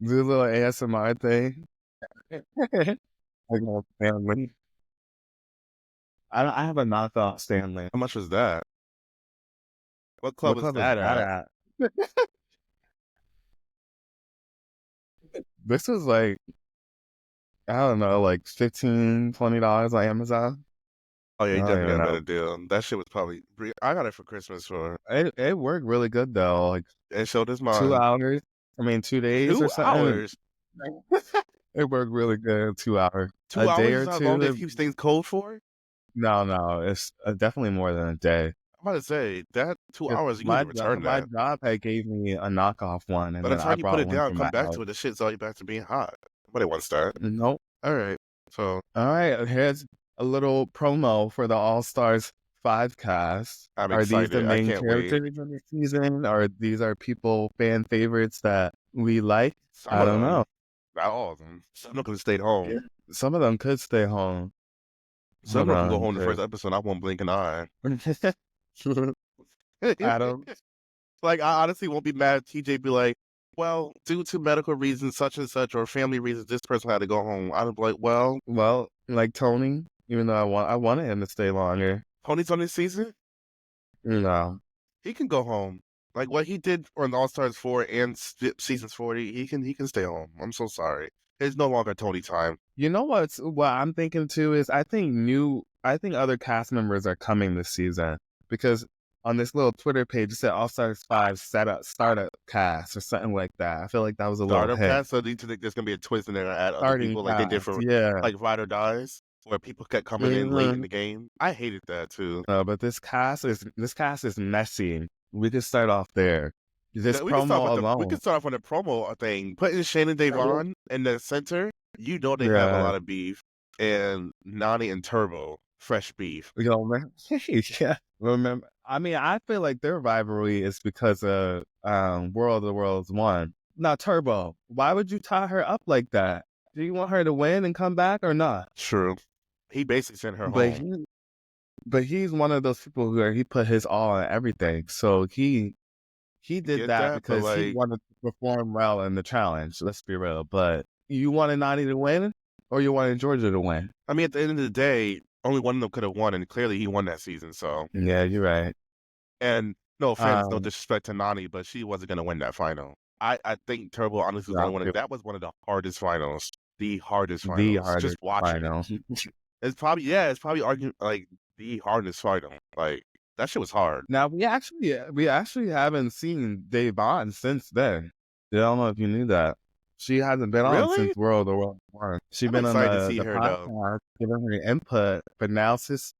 Do a little ASMR thing. Like my family. I have a knockoff Stanley. How much was that? What club What was club is that that at? at? This is like, I don't know, like $15, $20 on Amazon. Oh yeah, I you don't definitely even got a know. better deal. That shit was probably. I got it for Christmas for. It worked really good though. Like And showed his 2 mind. hours. I mean 2 days or 2 hours. something. It worked really good. 2 hours. A Two day hours is or how long two. they keep things cold for. No. It's definitely more than a day. I'm about to say that two 'Cause hours you need to return my that. job had gave me a knockoff one, and By the then I time you put brought it one down, from come my back house. to it. The shit's already back to being hot. Nobody wants that. Nope. All right. So All right, here's a little promo for the All Stars 5 cast. I'm Are these the excited. I main can't wait. characters in the season? Or these are people fan favorites that we like? Some I of don't know. them, not all of them. Some of them could have stayed home. Yeah. Some of them could stay home. Some of Hold them can go on, home the first 'cause episode. I won't blink an eye. Adam. Like I honestly won't be mad if TJ be like, well, due to medical reasons such and such or family reasons, this person had to go home. I'd be like, well, Well, like Tony, even though I wanted him to stay longer. Tony's on this season. No. He can go home. Like what he did on All Stars 4 and seasons 40, he can stay home. I'm so sorry. It's no longer Tony time. You know what I'm thinking too is I think other cast members are coming this season because on this little Twitter page it said All Stars 5 startup cast or something like that. I feel like that was a little Startup hint. cast, so do you think there's gonna be a twist and they're gonna add other Starting people like they did cast, for yeah. like Ride or Dies, where people kept coming in late in hmm the game? I hated that too. But this cast is messy. We could start off there. This We can start promo with we alone. can start off on the promo thing. Putting Shannon Devon in the center, you know they have a Yeah. lot of beef, and Nani and Turbo, fresh beef. You know, man. Yeah. Remember, I mean, I feel like their rivalry is because of World of the Worlds 1. Now, Turbo, why would you tie her up like that? Do you want her to win and come back or not? True, he basically sent her But home. he, but he's one of those people who he put his all in everything. So he did Get that that, but because he like, wanted to perform well in the challenge. Let's be real. But you wanted Nani to win, or you wanted Georgia to win? I mean, at the end of the day, only one of them could have won, and clearly he won that season. So, Yeah, you're right. and no offense, no Um, disrespect to Nani, but she wasn't gonna win that final. I think Turbo honestly was yeah, gonna win it. That was one of the hardest finals. The hardest the finals. Just hardest watching it. final. It's probably arguing like the hardest final. Like that shit was hard. Now we actually haven't seen Devon since then. I don't know if you knew that. She hasn't been on Really? since World of World One. She's I'm been on excited to see the her though. podcast, giving her input, but now sis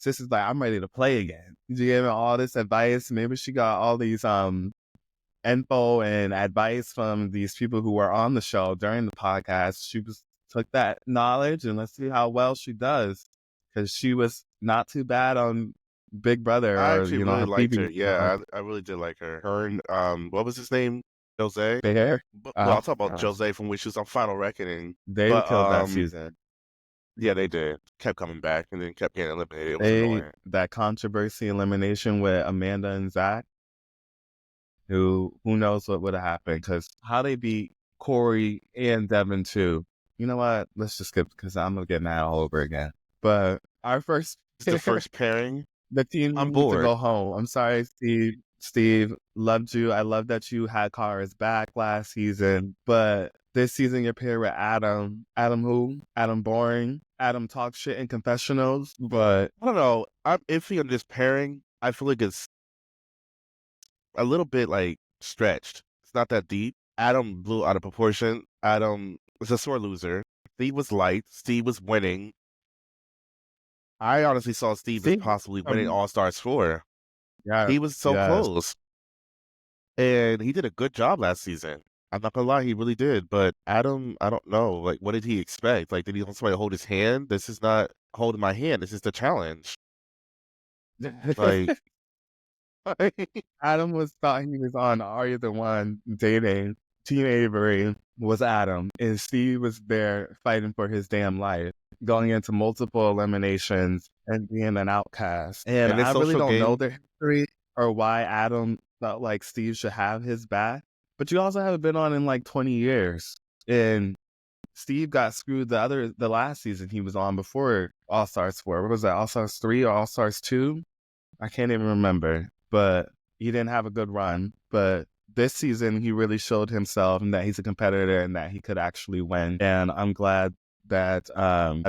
is like, I'm ready to play again. She's giving all this advice. Maybe she got all these info and advice from these people who were on the show during the podcast. She just took that knowledge and let's see how well she does. Because she was not too bad on Big Brother I or actually really her liked previous her. Yeah, I really did like her. Her and what was his name? Jose. hair. Well, I'll talk about Jose from when she was on Final Reckoning. They But killed that season. yeah, they did. Kept coming back and then kept getting eliminated. It was annoying. That controversy elimination with Amanda and Zach. Who knows what would have happened? Because how they beat Corey and Devin too. You know what? Let's just skip because I'm gonna get mad all over again. But our first, It's the first pairing. the team I'm needs to bored. go home. I'm sorry, Steve. Steve, loved you. I love that you had Cars back last season, but this season you're paired with Adam. Adam who? Adam Boring. Adam talks shit in confessionals, but I don't know. I'm iffy on this pairing. I feel like it's a little bit like stretched. It's not that deep. Adam blew out of proportion. Adam was a sore loser. Steve was light. Steve was winning. I honestly saw Steve as Steve, possibly winning All Stars 4. yeah, He was so yes. close. And he did a good job last season. I'm not gonna lie, he really did. But Adam, I don't know. Like, what did he expect? Like, did he want somebody to hold his hand? This is not holding my hand. This is the challenge. Like, Adam thought he was on Are You the One dating. Team Avery was Adam, and Steve was there fighting for his damn life, going into multiple eliminations and being an outcast. And and this I really social don't know game, their history or why Adam felt like Steve should have his back. but you also haven't been on in like 20 years. And Steve got screwed the last season he was on before All Stars 4. What was that? All Stars 3 or All Stars 2? I can't even remember. But he didn't have a good run. But this season he really showed himself and that he's a competitor and that he could actually win. And I'm glad that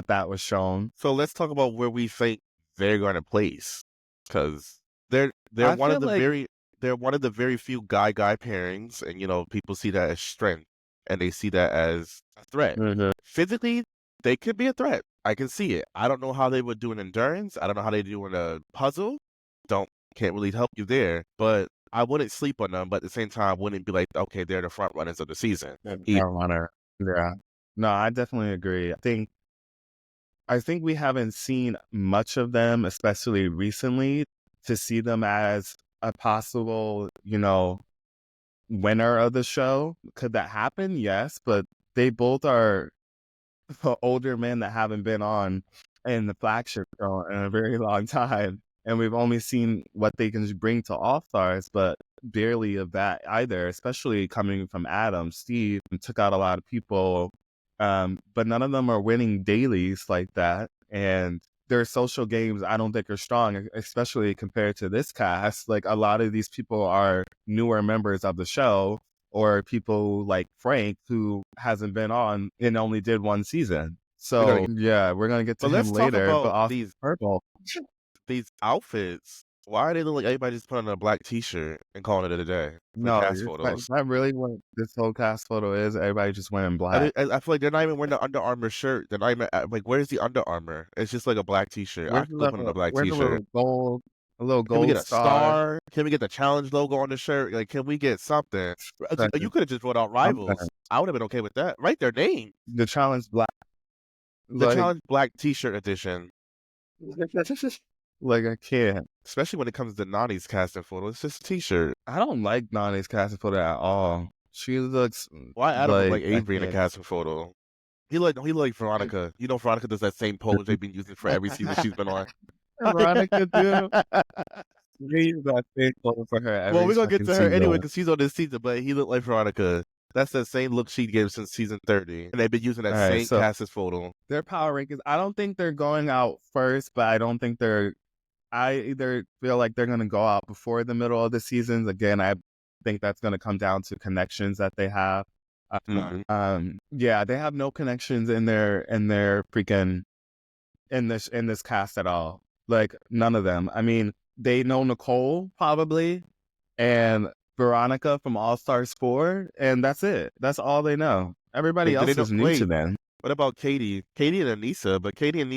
that was shown. So let's talk about where we think they're going to place, because they're I one of feel the like very few guy pairings, and people see that as strength, and they see that as a threat. Mhm. Physically, they could be a threat. I can see it. I don't know how they would do in endurance. I don't know how they do in a puzzle. Can't really help you there, but I wouldn't sleep on them. But at the same time, I wouldn't be like, okay, they're the front runners of the season. Marijuana. Yeah. No, I definitely agree. I think we haven't seen much of them, especially recently, to see them as a possible, winner of the show. Could that happen? Yes, but they both are older men that haven't been on in the flagship show in a very long time. And we've only seen what they can bring to All Stars, but barely of that either, especially coming from Adam. Steve took out a lot of people, but none of them are winning dailies like that. And their social games, I don't think are strong, especially compared to this cast. Like a lot of these people are newer members of the show, or people like Frank, who hasn't been on and only did one season. We're gonna So yeah, we're gonna get to But him let's talk later. But about also these purple. outfits. Why are they look like everybody just put on a black T-shirt and calling it a day for No, cast is photos? that really what this whole cast photo is? Everybody just wearing black. I feel like they're not even wearing the Under Armour shirt. They're not even like, where's the Under Armour? It's just like a black T-shirt. I Where's could go put on a black the T-shirt. little Can we gold get a star? star? Can we get the challenge logo on the shirt? Like, can we get something? You Something. could have just wrote out rivals. I would have been okay with that. Write their name. The challenge black. The Like, challenge black T-shirt edition. like I can't. Especially when it comes to Nani's casting photo. It's just a T-shirt. I don't like Nani's casting photo at all. She looks Why Adam look like like I Avery in a can't. casting photo? He like Veronica. Veronica does that same pose they've been using for every season she's been on. Veronica too. We use that same photo for her Well, every we're gonna get fucking to her anyway season. because she's on this season, but he looked like Veronica. That's the same look she gave since season 30, and they've been using that All right, same so cast as photo. their power rankings. I don't think they're going out first, but I don't think they're. I either feel like they're going to go out before the middle of the seasons. Again, I think that's going to come down to connections that they have. Yeah, they have no connections in their freaking in this cast at all. Like none of them. I mean, they know Nicole probably and Veronica from All Stars 4, and that's it. That's all they know. Everybody Wait, do they else know? is new to Wait, them. what about Katie? Katie and Anissa, but Katie and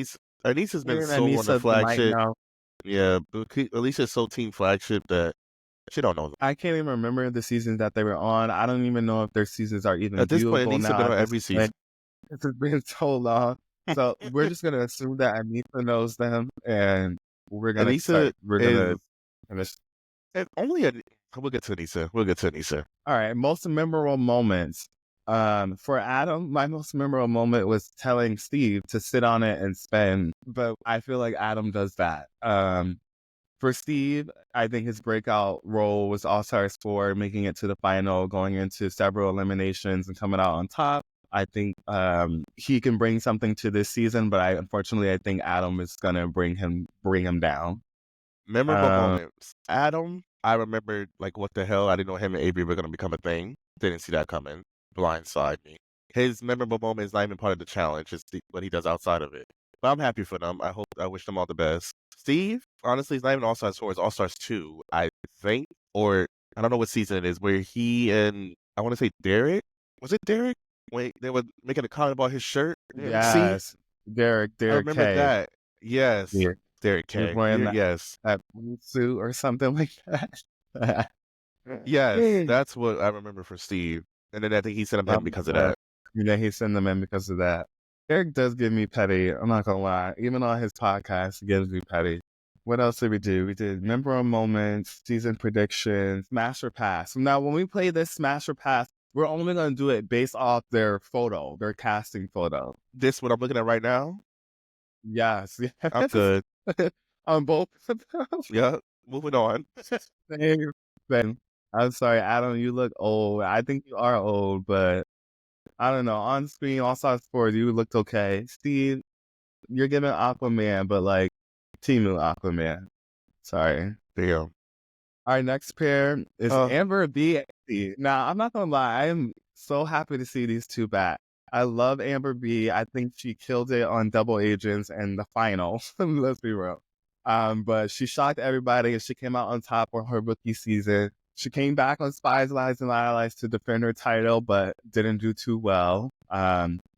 Anissa's been And so on the Anissa might flagship. know. Yeah, but Alicia's so team flagship that she don't know them. I can't even remember the seasons that they were on. I don't even know if their seasons are even At this point, viewable Anissa now been at on this every season. point. It's been so long. So we're just gonna assume that Anissa knows them, and we're gonna Anissa start. We're is gonna finish. only a. We'll get to Anissa. We'll get to Anissa. All right, most memorable moments. For Adam, my most memorable moment was telling Steve to sit on it and spin, but I feel like Adam does that. For Steve, I think his breakout role was All Stars 4, making it to the final, going into several eliminations and coming out on top. I think he can bring something to this season, but unfortunately I think Adam is gonna bring him down. Memorable moments. Adam, I remembered like what the hell. I didn't know him and Avery were gonna become a thing. Didn't see that coming. Blindside me. His memorable moment is not even part of the challenge. It's what he does outside of it. But I'm happy for them. I wish them all the best. Steve, honestly, it's not even All Stars 4. It's All Stars 2, I think. Or I don't know what season it is, where he and I want to say Derek. Was it Derek? Wait, they were making a comment about his shirt. See, Yes, Derek I remember K. that. Yes, Yeah, Derek he was K. wearing Yes. that blue suit or something like that. Yes, that's what I remember for Steve. And then I think he sent him in because of that. He sent them in because of that. Eric does give me petty. I'm not gonna lie. Even on his podcast, he gives me petty. What else did we do? We did memorable moments, season predictions, Smash or Pass. Now, when we play this Smash or Pass, we're only gonna do it based off their photo, their casting photo. This what I'm looking at right now? Yes, I'm good. on both. Yeah, moving on. Same thing. I'm sorry, Adam, you look old. I think you are old, but I don't know. On screen, All Star Sports, you looked okay. Steve, you're giving Aquaman, but like Timu Aquaman. Sorry. Damn. Our next pair is Uh, Amber B. and C. Now, I'm not gonna lie, I am so happy to see these two back. I love Amber B. I think she killed it on Double Agents and the final. Let's be real. But she shocked everybody and she came out on top on her rookie season. She came back on Spies, Lies, and Lies to defend her title, but didn't do too well.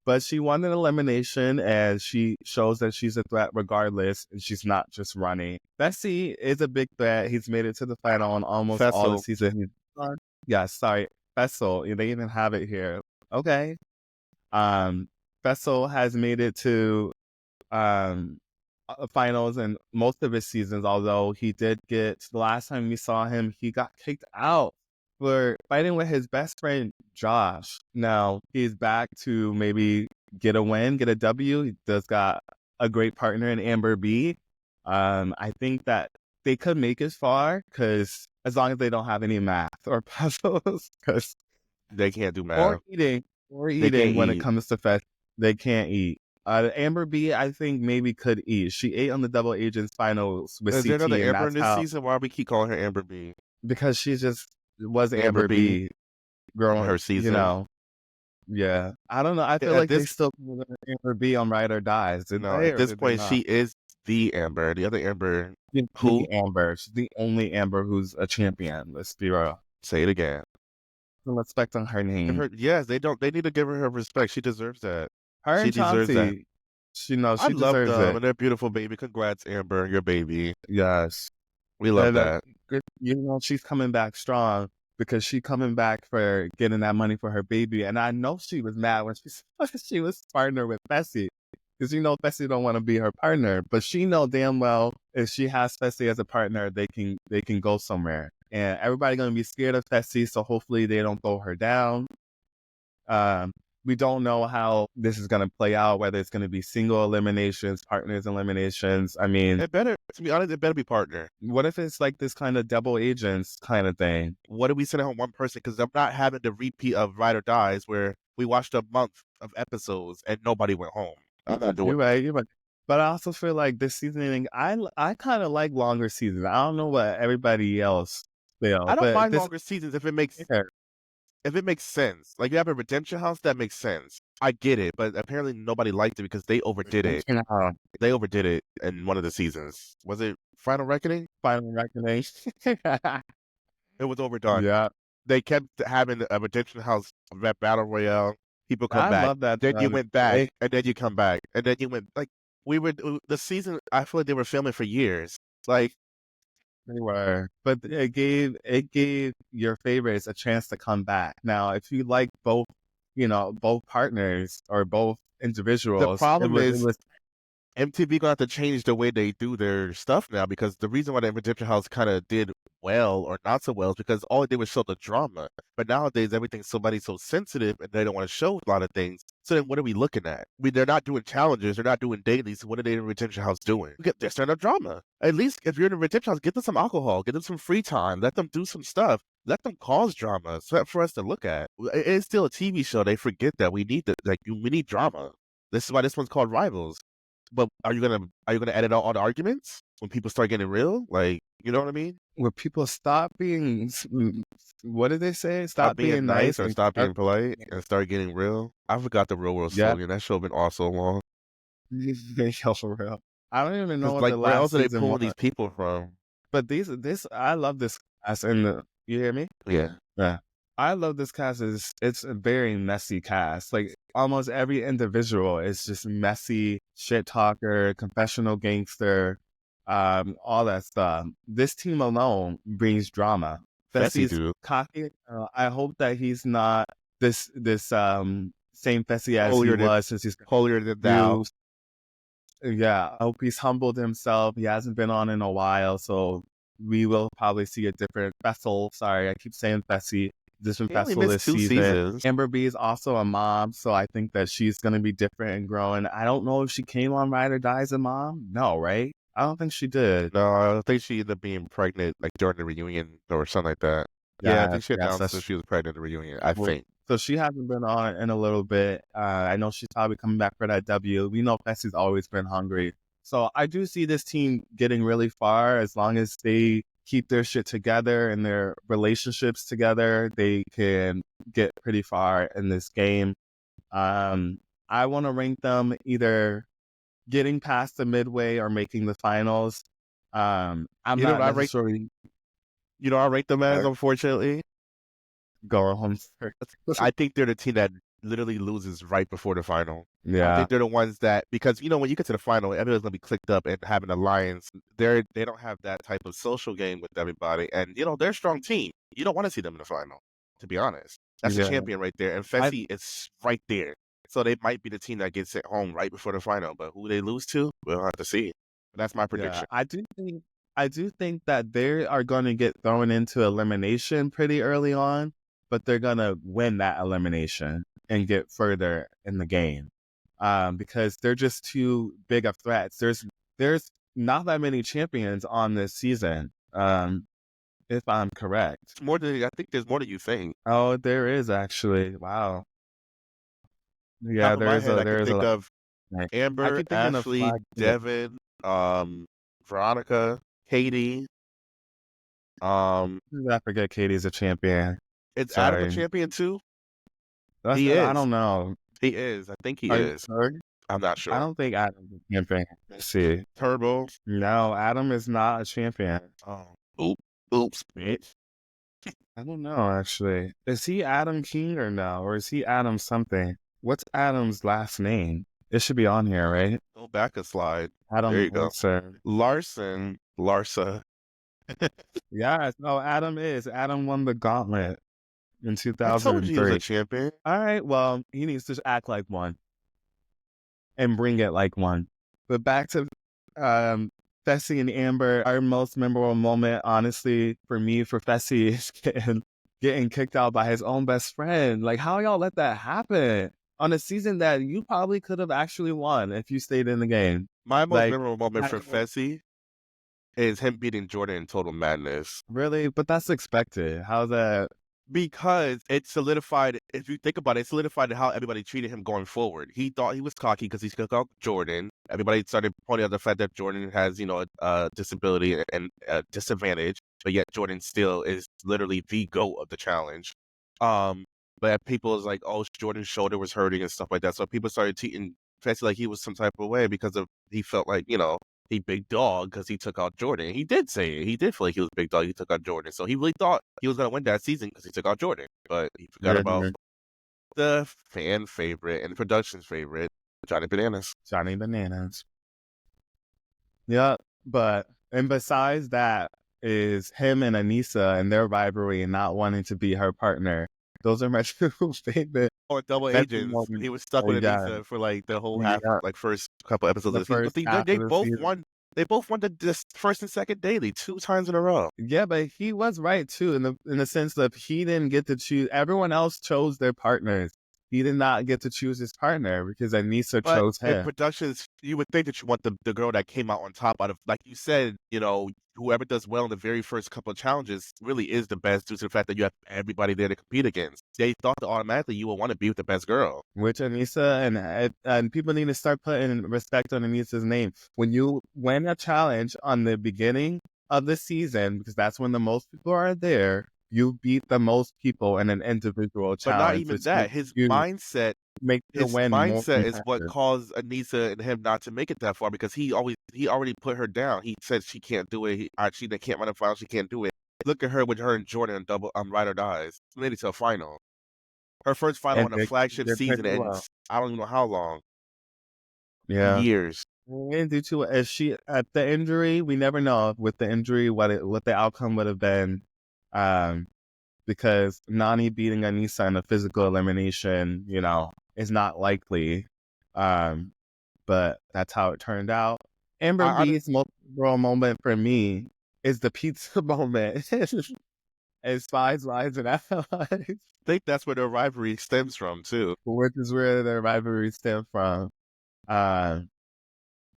But she won an elimination and she shows that she's a threat regardless, and she's not just running. Bessie is a big threat. He's made it to the final on almost all the Fessel. season he's on. Yeah, sorry. Fessel, they even have it here. Okay. Um, Fessel has made it to um finals in most of his seasons, although he did get the last time we saw him, he got kicked out for fighting with his best friend Josh. Now he's back to maybe get a win, get a W. He does got a great partner in Amber B. I think that they could make it far because as long as they don't have any math or puzzles, because They can't do or math. eating or They eating can't when it eat. comes to fest, they can't eat. Amber B, I think maybe could eat. She ate on the Double Agents finals with Is there another CT, and Amber in that's this how season? Why we keep calling her Amber B? because she just was Amber Amber B B in growing. her season. Yeah. I don't know. I feel At like they this still call her Amber B on Ride or Dies. Did no, they at or this did they point not? she is the Amber. The other Amber, She's who? the Amber. She's the only Amber who's a champion. Let's be real. Say it again. Some respect on her Give name. her, yes, they don't. They need to give her respect. She deserves that. Her She and deserves that. Chauncey, she knows I she love deserves them it. and their beautiful baby. Congrats, Amber, your baby. Yes. We love And that. she's coming back strong because she coming back for getting that money for her baby. And I know she was mad when she was partner with Bessie. Because Bessie don't want to be her partner, but she know damn well if she has Bessie as a partner, they can go somewhere. And everybody gonna be scared of Bessie, so hopefully they don't throw her down. Um, we don't know how this is gonna play out, whether it's gonna be single eliminations, partners eliminations. I mean, It better, to be honest, it better be partner. what if it's like this kind of double agents kind of thing? What if we send home one person? Because I'm not having the repeat of Ride or Dies where we watched a month of episodes and nobody went home. I'm not doing You're that. right. You're right. But I also feel like this seasoning, I kind of like longer seasons. I don't know what everybody else I feels, don't but mind this longer seasons if yeah, it makes sense. Like you have a Redemption House, that makes sense. I get it, but apparently nobody liked it because they overdid it. They overdid it in one of the seasons. Was it Final Reckoning? Final Reckoning. It was overdone. Yeah, They kept having a Redemption House rap battle royale. People come I back. love that. Then you went back, They, and then you come back, and then you went like we were the season. I feel like they were filming for years. Like they were, but it gave your favorites a chance to come back. Now, if you like both, both partners or both the individuals, it problem was it is was MTV gonna have to change the way they do their stuff now because the reason why the Redemption House kind of did well or not so well is because all it did was show the drama. But nowadays everything's somebody's so sensitive and they don't want to show a lot of things. So then what are we looking at? I mean, they're not doing challenges, they're not doing dailies. What are they in the Redemption House doing? They're starting a drama. At least if you're in the Redemption House, get them some alcohol, get them some free time, let them do some stuff. Let them cause drama for us to look at. It's still a TV show. They forget that we need we need drama. This is why this one's called Rivals. But are you gonna edit out all the arguments when people start getting real? Like, you know what I mean? where people stop being, what did they say? Stop Stop being being nice nice or and stop start, being polite and start getting real. I forgot the real world yeah, slogan. That show been all so long. for real. I don't even know Cause what like, the where else last are they season pulling was, these people from? but I love this cast. And you hear me? Yeah, Yeah, I love this cast. It's a very messy cast. Like almost every individual is just messy, shit talker, confessional gangster, all that stuff. This team alone brings drama. Fessy Fessy's dude, cocky. I hope that he's not this same Fessy as he holier than was since he's holier than thou. you. Yeah, I hope he's humbled himself. He hasn't been on in a while, so we will probably see a different Vessel. Sorry, I keep saying Fessy. Different He only Vessel missed this 2 season. seasons. Amber B is also a mom, so I think that she's going to be different and growing. I don't know if she came on Ride or Die as a mom. No, right? I don't think she did. No, I think she ended up being pregnant like during the reunion or something like that. Yeah, I Yeah, think she yes, announced that that's she was pregnant at the reunion, I true. think. So she hasn't been on in a little bit. I know she's probably coming back for that W. We know Fessie's always been hungry. So I do see this team getting really far as long as they keep their shit together and their relationships together. They can get pretty far in this game. I want to rank them either getting past the midway or making the finals. I'm You know not what I rate necessarily I rate them as, unfortunately? going home first. I think they're the team that literally loses right before the final. I Yeah, think they're the ones that, because when you get to the final, everyone's gonna be clicked up and have an alliance. They don't have that type of social game with everybody, and they're a strong team. You don't want to see them in the final, to be honest. That's a yeah. champion right there, and I Fessy is right there. So they might be the team that gets it home right before the final, but who they lose to, we'll have to see. But that's my Yeah, prediction. I do think that they are going to get thrown into elimination pretty early on, but they're going to win that elimination and get further in the game. Because they're just too big of threats. There's not that many champions on this season. If I'm correct. It's more than I think. There's more than you think. Oh, there is actually. Wow. Top Yeah, of my head, I there could is a think lot. of Right. I Amber, keep thinking of Ashley, Flag. Devin, Veronica, Katie. I forget Katie's a champion. Is Adam a Sorry. champion too? That's He I is. don't know. He is. I think he Are you is. sure? I'm not I sure. don't think Adam's a champion. Let's see. Turbo. No, Adam is not a champion. Oh, oops, bitch. I don't know actually. Is he Adam King or no? Or is he Adam something? What's Adam's last name? It should be on here, right? Go back a slide. There Adam you go. Larson. Larsa. Yes, no, Adam is. Adam won the gauntlet in I told you he was a 2003. champion. All right, well, he needs to act like one and bring it like one. But back to Fessy and Amber, our most memorable moment, honestly, for me, for Fessy, is getting kicked out by his own best friend. Like, how y'all let that happen on a season that you probably could have actually won if you stayed in the game? My most Like, memorable moment for Fessy is him beating Jordan in Total Madness. really? But that's expected. How's that? Because it solidified, if you think about it, it solidified how everybody treated him going forward. He thought he was cocky because he took out Jordan. Everybody started pointing out the fact that Jordan has, a disability and a disadvantage, but yet Jordan still is literally the GOAT of the challenge. But people was like, oh, Jordan's shoulder was hurting and stuff like that. So people started treating Fessy like he was some type of way because he felt like, he big dog because he took out Jordan. He did say it. He did feel like he was big dog. He took out Jordan. So he really thought he was going to win that season because he took out Jordan. But he forgot about the fan favorite and the production's favorite, Johnny Bananas. Johnny Bananas. Yeah, and besides that is him and Anissa and their rivalry and not wanting to be her partner. Those are my two favorite. Or Double Agents. He was stuck with Yeah, Anissa for like the whole yeah, first couple episodes the of the season. first But half they of the both season. won. They both won the first and second daily 2 times in a row. Yeah, but he was right too in the sense that he didn't get to choose. Everyone else chose their partners. He did not get to choose his partner because Anissa But chose in him. productions, you would think that you want the girl that came out on top out of, like you said, whoever does well in the very first couple of challenges really is the best due to the fact that you have everybody there to compete against. They thought that automatically you would want to be with the best girl. Which Anissa and people need to start putting respect on Anissa's name. When you win a challenge on the beginning of the season, because that's when the most people are there, you beat the most people in an individual But not challenge, even which that. makes you make the His win more mindset is what competitive. caused Anissa and him not to make it that far because he already put her down. He said she can't do it. She can't run a final. She can't do it. Look at her with her and Jordan on double Ride or Dies. Made it to a final. Her first final And on a flagship they're pretty season, and well. I don't even know how long. Yeah. Years. And due to if she at the injury, we never know with the injury what the outcome would have been. Because Nani beating Anissa in a physical elimination, is not likely. But that's how it turned out. Amber B's most memorable moment for me is the pizza moment. As Spies, Lies, and Allies. I think that's where their rivalry stems from too. Which is where their rivalry stem from. And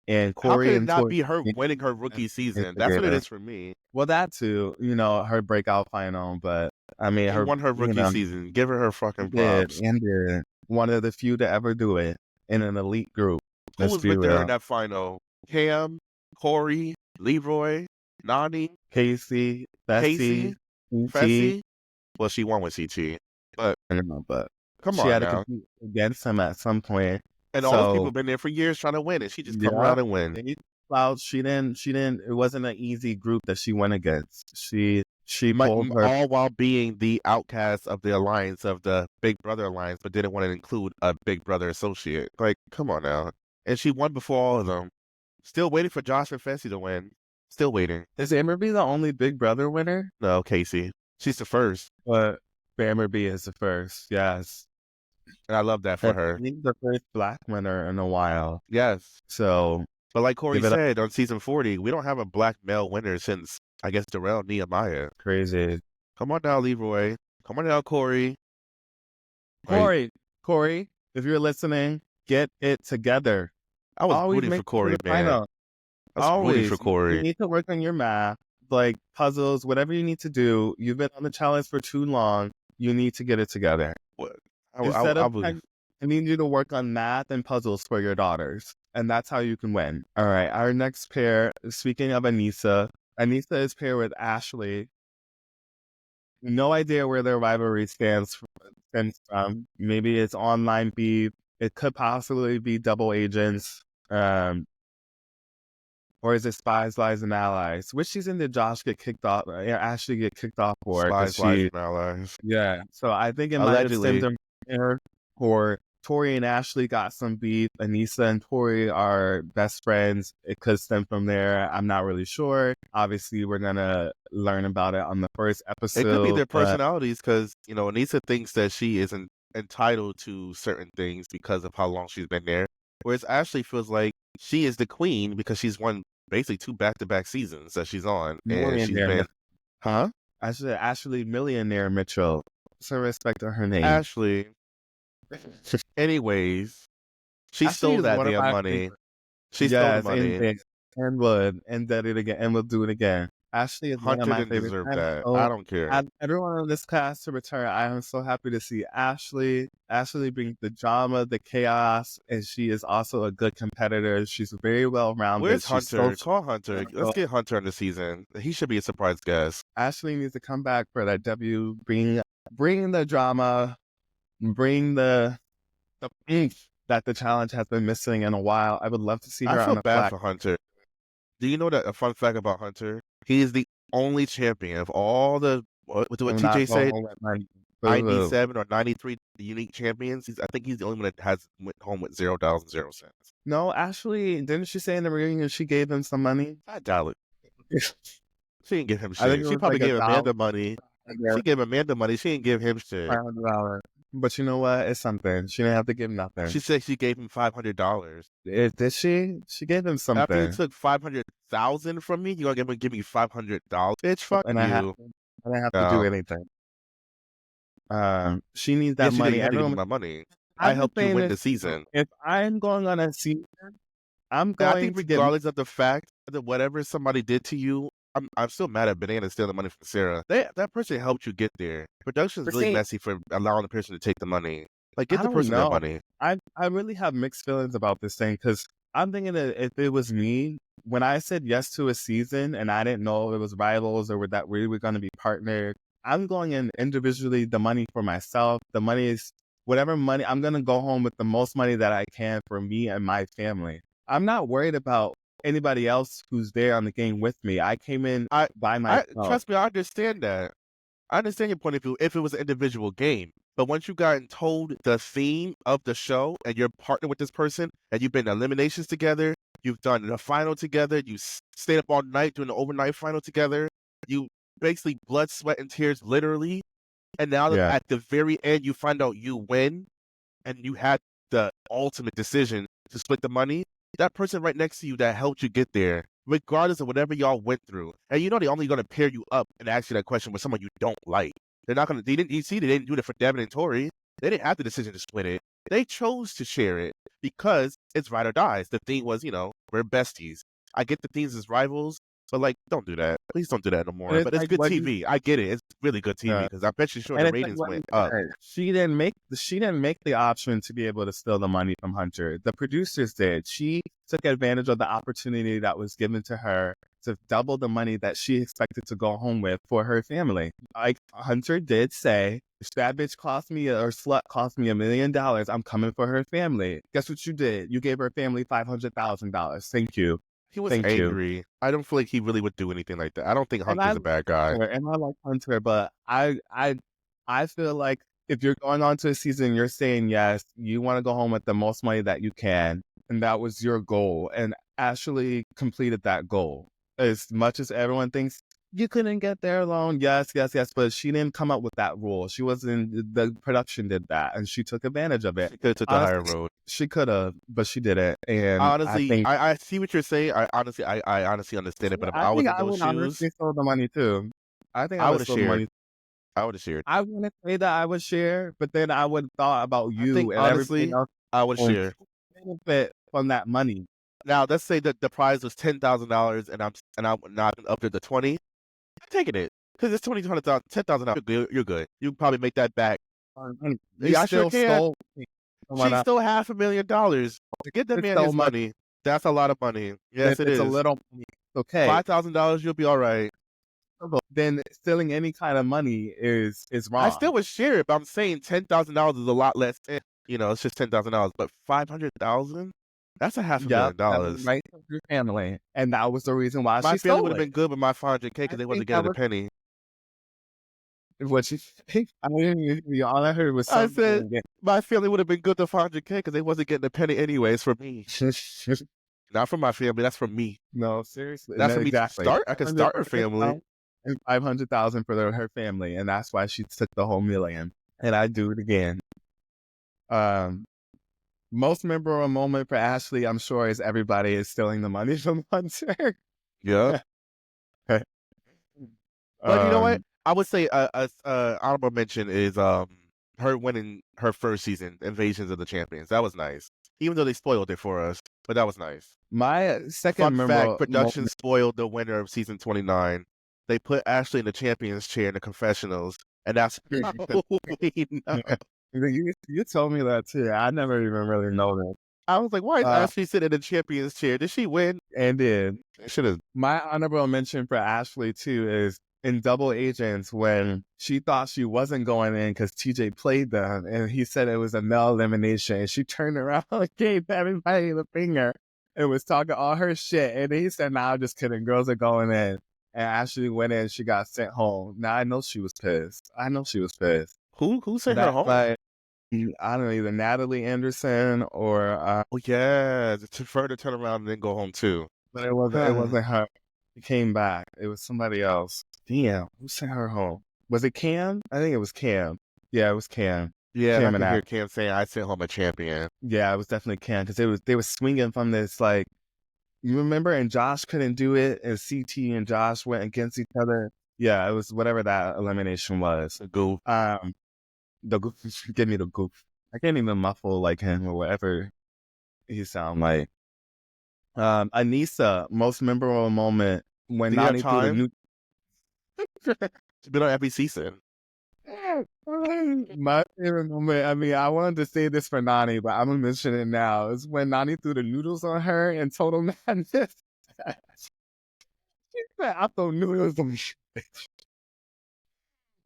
How Corey could it and not Tori be her winning her rookie season? That's what it together. is for me. Well, that too, her breakout final, but I mean, She her, won her you rookie know, season. Give her she fucking did, props. and did. One of the few to ever do it in an elite group. Who Let's was be with her in real. that final? Cam, Corey, Leroy, Nani, Casey, Bessie, Casey, T. Fessy. Well, she won with CT, but I don't know, but come she on had to now. compete against him at some point. And all those people So been there for years trying to win, and she just come yeah, around and win. she didn't. It wasn't an easy group that she went against. She pulled her. All while being the outcast of the alliance of the Big Brother alliance, but didn't want to include a Big Brother associate. Like, come on now. And she won before all of them. Still waiting for Josh and Fessy to win. Still waiting. Is Amberby the only Big Brother winner? No, Casey. She's the first. But Amberby is the first. Yes, And I love that for and her. she's the first Black winner in a while. Yes. So But like Corey give it up. said on season 40, we don't have a Black male winner since, I guess, Darrell Nehemiah. Crazy. Come on now, Leroy. Come on now, Corey. Like, Corey, if you're listening, get it together. I was Always rooting make for it to Corey, the man. final. I was rooting for Always. You Corey. need to work on your math, like puzzles, whatever you need to do. You've been on the challenge for too long. You need to get it together. Instead of I I need you to work on math and puzzles for your daughters. And that's how you can win. All right. Our next pair, speaking of Anissa is paired with Ashley. No idea where their rivalry stems from. Maybe it's online beef. It could possibly be double agents. Or is it Spies, Lies, and Allies? Which season did Josh get kicked off? Ashley get kicked off for? Because Spies, Lies, and Allies. yeah. So I think it might have stemmed Allegedly. from there. Or Tori and Ashley got some beef. Anissa and Tori are best friends. It could stem from there. I'm not really sure. Obviously, we're gonna learn about it on the first It could be episode. their But personalities because, Anissa thinks that she isn't entitled to certain things because of how long she's been there. Whereas Ashley feels like she is the queen because she's won basically 2 back-to-back seasons that she's on. And she's millionaire, been, huh? Ashley Millionaire Mitchell. Some respect to her name. Ashley. Anyways, she Ashley stole is that one of damn my money. favorite. She stole the Yes, money. and would, and did it again, and will do it again. Ashley is one of Hunter my didn't favorites. deserve I'm that. so I don't care. everyone on this cast to return. I am so happy to see Ashley. Ashley brings the drama, the chaos, and she is also a good competitor. She's very well rounded. Where's She's Hunter? so Call Hunter. Let's get Hunter on the season. He should be a surprise guest. Ashley needs to come back for that W. Bring the drama, bring the oomph that the challenge has been missing in a while. I would love to see her I on feel a bad flag. for Hunter. Do you know that a fun fact about Hunter? He is the only champion of all the what I'm TJ not going said, home with my 97 or 93 unique champions. I think he's the only one that has went home with $0.00. No, Ashley, didn't she say in the reunion she gave him some money? I doubt it. She didn't give him I think shit. it She was probably like gave $1. Amanda money. She gave Amanda money. She didn't give him shit. $500. But you know what? It's something. She didn't have to give nothing. She said she gave him $500. Did she? She gave him something. After you took $500,000 from me, you gonna give me $500? Bitch, fuck and you. I have to do anything. She needs that Yes, money. you had to give me Everyone, my money. I'm I helped you saying win this, the season. if I'm going on a season, I'm And I going think to get. regardless of the fact that whatever somebody did to you, I'm still mad at Banana stealing money from Sarah. That person helped you get there. Production's really messy for allowing the person to take the money. Like, give I the don't person their know. money. I really have mixed feelings about this thing because I'm thinking that if it was me, when I said yes to a season and I didn't know it was rivals or that we were going to be partnered, I'm going in individually the money for myself. The money is whatever money. I'm going to go home with the most money that I can for me and my family. I'm not worried about anybody else who's there on the game with me. I came in by myself. Trust me, I understand that. I understand your point of view if it was an individual game. But once you've gotten told the theme of the show and you're partnered with this person and you've been eliminations together, you've done the final together, you stayed up all night doing the overnight final together, you basically blood, sweat, and tears literally. And now that at the very end you find out you win and you had the ultimate decision to split the money, that person right next to you that helped you get there, regardless of whatever y'all went through, and they're only going to pair you up and ask you that question with someone you don't like. They're not going to, they didn't do it for Devin and Tori. They didn't have the decision to split it. They chose to share it because it's ride or dies. The thing was, we're besties. I get the things as rivals, But, like, don't do that. Please don't do that no And more. it's But it's like good what you TV. I get it. It's really good TV yeah. because I bet you sure And the it's like ratings what went you up. said. She didn't make the option to be able to steal the money from Hunter. The producers did. She took advantage of the opportunity that was given to her to double the money that she expected to go home with for her family. Like Hunter did say, if that bitch cost me or slut cost me $1 million, I'm coming for her family. Guess what you did? You gave her family $500,000. Thank you. He was Thank you. angry. I don't feel like he really would do anything like that. I don't think And I Hunter's a bad guy. and I like Hunter, but I feel like if you're going on to a season, you're saying yes, you want to go home with the most money that you can, and that was your goal, and Ashley completed that goal. As much as everyone thinks you couldn't get there alone, yes, yes, yes, but she didn't come up with that rule. She wasn't. The production did that, and she took advantage of it. She could have took the higher Honestly, road. she could have, but she didn't, and I Honestly, think I see what you're saying. I honestly understand it. But if I I was think in I those would shoes, honestly stole the money too. I think I I would would have stole the shared. money. I would have shared. I wouldn't say that I would share, but then I would thought about I think you and everybody honestly, else I would going share. to benefit from that money. Now, let's say that the prize was $10,000, and I'm not up to the 20. I'm taking it because it's 20,000, $10,000. You're good. You're good. You can probably make that back. You Yeah, I sure still can. stole someone She's else. still $500,000. To get that It's man so his much. money, that's a lot of money. If Yes, it it's a is. little money, okay. $5,000, you'll be all right. Then stealing any kind of money is I still wrong. would share it, but I'm saying $10,000 is a lot less. It's just $10,000, but 500,000, that's a half a Yep, million that was dollars. right to your family, and that was the reason why My she family would stole have it. been good with my 500K I because they think wasn't that getting a was penny. what she. I mean, all I heard was I said something. my family would have been good to 500K because they wasn't getting a penny anyways for me. Not for my family. That's for me. No, seriously. That's No, for me to exactly. start. I could start a family. And 500,000 for her family, and that's why she took the whole million. And I do it again. Um, Most memorable moment for Ashley, I'm sure, is everybody is stealing the money from Hunter. Yep. But you know what? um, I would say honorable mention is her winning her first season, Invasions of the Champions. That was nice. Even though they spoiled it for us, but that was nice. my second Fun fact, memorable production moment. spoiled the winner of season 29. They put Ashley in the champions chair in the confessionals, and that's how we know. You told me that too. I never even really know that. I was like, why is Uh, Ashley sitting in the champions chair? Did she win? and then Should have. my honorable mention for Ashley too is in Double Agents when she thought she wasn't going in because TJ played them and he said it was a no elimination. And she turned around and gave everybody the finger and was talking all her shit. And he said, "Nah, I'm just kidding. Girls are going in." And Ashley went in. She got sent home. Now I know she was pissed. I know she was pissed. Who sent her That's home? like I don't know, either Natalie Anderson or Oh yeah, for her to turn around and then go home too. but it wasn't her. It came back. It was somebody else. Damn, who sent her home? Was it Cam? I think it was Cam. Yeah, it was Cam. Yeah, and I Cam and can hear Ash. Cam saying, "I sent home a champion." Yeah, it was definitely Cam because they were swinging from this like you remember, and Josh couldn't do it, and CT and Josh went against each other. Yeah, it was whatever that elimination was. The goof. The goof, give me the goof. I can't even muffle like him or whatever he sound like. Anissa, most memorable moment when Do you have Nani threw the time? new. She's been on every season. My favorite moment, I mean, I wanted to say this for Nani, but I'm gonna mention it now. Is when Nani threw the noodles on her in Total Madness. She said, "I throw noodles on you."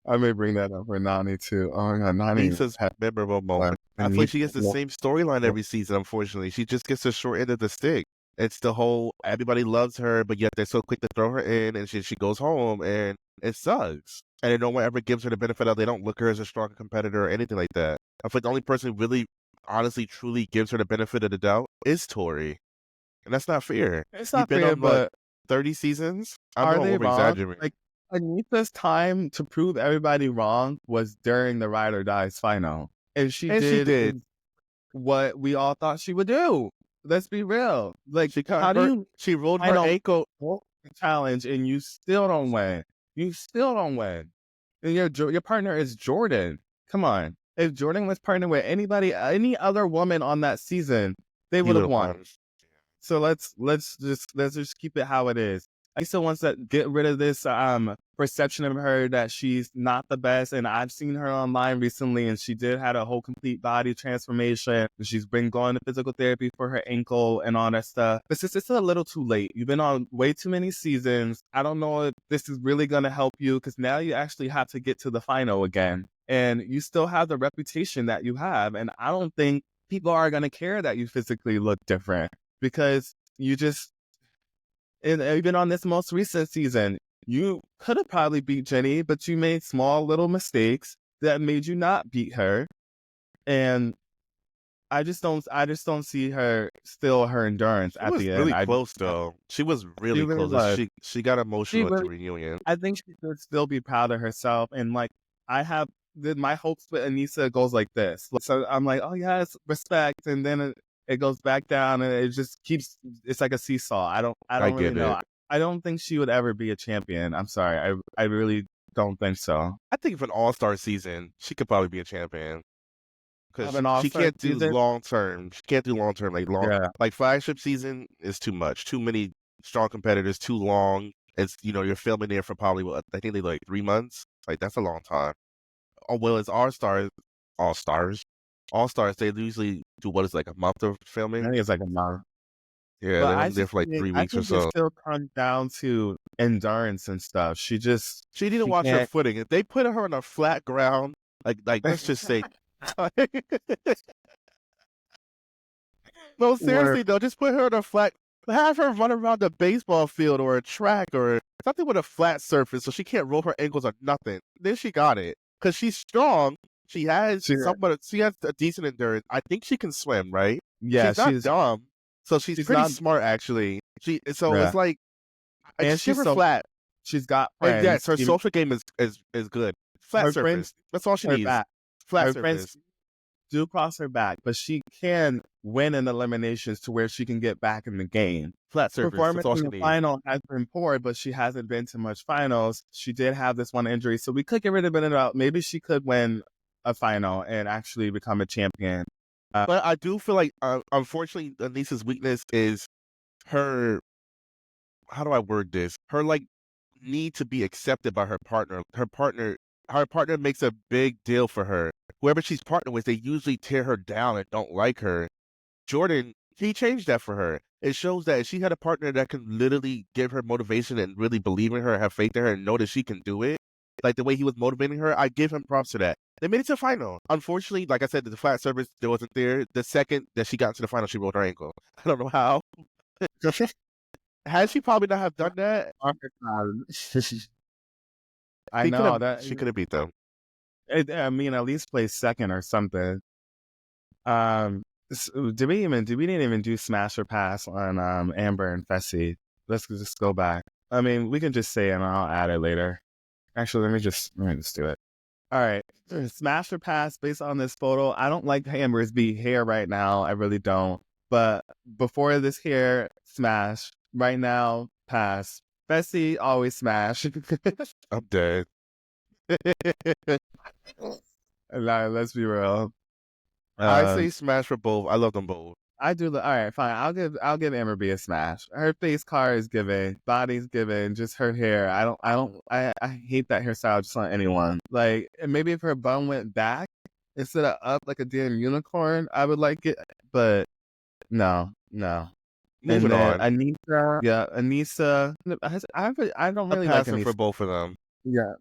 I may bring that up for Nani too. Oh my god, Nani Lisa's had memorable moment. I feel like she gets the same storyline every season, unfortunately. She just gets the short end of the stick. It's the whole everybody loves her, but yet they're so quick to throw her in, and she goes home, and it sucks. And then no one ever gives her the benefit of they don't look at her as a strong competitor or anything like that. I feel like the only person who really, honestly, truly gives her the benefit of the doubt is Tori. And that's not fair. It's You've not been fair, on, what, but 30 seasons? I are know I'm they wrong? over-exaggerating. Like Anita's time to prove everybody wrong was during the Ride or Dies final, and she And she did did. what we all thought she would do. Let's be real. Like, She got how do hurt. you She rolled I her know ankle. challenge and you still don't win? You still don't win. And your partner is Jordan. Come on. If Jordan was partnered with any other woman on that season, they You would would have have won. won. So let's just keep it how it is. Lisa wants to get rid of this perception of her that she's not the best. And I've seen her online recently, and she did had a whole complete body transformation. She's been going to physical therapy for her ankle and all that stuff. It's a little too late. You've been on way too many seasons. I don't know if this is really going to help you, because now you actually have to get to the final again. And you still have the reputation that you have. And I don't think people are going to care that you physically look different, because you just, and even on this most recent season, you could have probably beat Jenny, but you made small little mistakes that made you not beat her. And I just don't see her her endurance She at was the end. really close though. She was She really really close. was. She got She emotional at the really, reunion. I think she should still be proud of herself. And like, I have my hopes with Anissa goes like this. So I'm like, oh yes, respect, and then it goes back down, and it just keeps. It's like a seesaw. I I don't really get know. it. I don't think she would ever be a champion. I'm sorry. I really don't think so. I think for an all-star season, she could probably be a champion Of because an she all-star can't do season, long term. She can't do long term yeah, like flagship season is too much. Too many strong competitors. Too long. It's you're filming there for probably what I think they like 3 months. Like that's a long time. Oh well, it's all stars, all stars. They usually do what is like a month of I filming. think it's like a month. Yeah, But they're only there for like three I weeks or think it so. still comes down to endurance and stuff. She need to She watch her can't. footing. If they put her on a flat ground, like let's just say, no, Where seriously though, just put her on a flat. Have her run around a baseball field or a track or something with a flat surface, so she can't roll her ankles or nothing. Then she got it because she's strong. She has she, somewhat. She has a decent endurance. I think she can swim, right? yeah, She's not dumb, so she's she's pretty not, smart actually. So yeah, it's like I and just give her flat. she's got And yes, friends. her Even social game is good. Flat her surface. friends, That's all she her needs. back. Flat Her friends surface. do cross her back, but she can win in eliminations to where she can get back in the game. Flat surface. That's Performance all in she the needs. final has been poor, but she hasn't been to much finals. She did have this one injury, so we could get rid of it. About maybe she could win a final and actually become a champion. But I do feel like, unfortunately, Anissa's weakness is her. How do I word this? Her like need to be accepted by her partner. Her partner makes a big deal for her. Whoever she's partnered with, they usually tear her down and don't like her. Jordan, he changed that for her. It shows that if she had a partner that can literally give her motivation and really believe in her, have faith in her, and know that she can do it, like the way he was motivating her, I give him props to that. They made it to the final. Unfortunately, like I said, the flat surface there wasn't there. The second that she got to the final, she rolled her ankle. I don't know how. Had she probably not have done that, I know that. she could have beat them. I mean, at least play second or something. Did we didn't even do smash or pass on Amber and Fessy. Let's just go back. I mean, we can just say it and I'll add it later. Actually, let me just do it. All right. Smash or pass based on this photo. I don't like Amber's hair right now. I really don't. But before this hair, smash. Right now, pass. Fessy, always smash. I'm dead. Nah, let's be real. I say Um, smash for both. I love them both. I do. All right, fine. I'll give Amber B a smash. Her face color is given, body's given, just her hair. I hate that hairstyle just on anyone. Like, and maybe if her bun went back instead of up like a damn unicorn, I would like it. But no, no. And Moving then on. Anissa, yeah, Anissa. I don't I'm really like passing for Anissa. both of them. Yeah,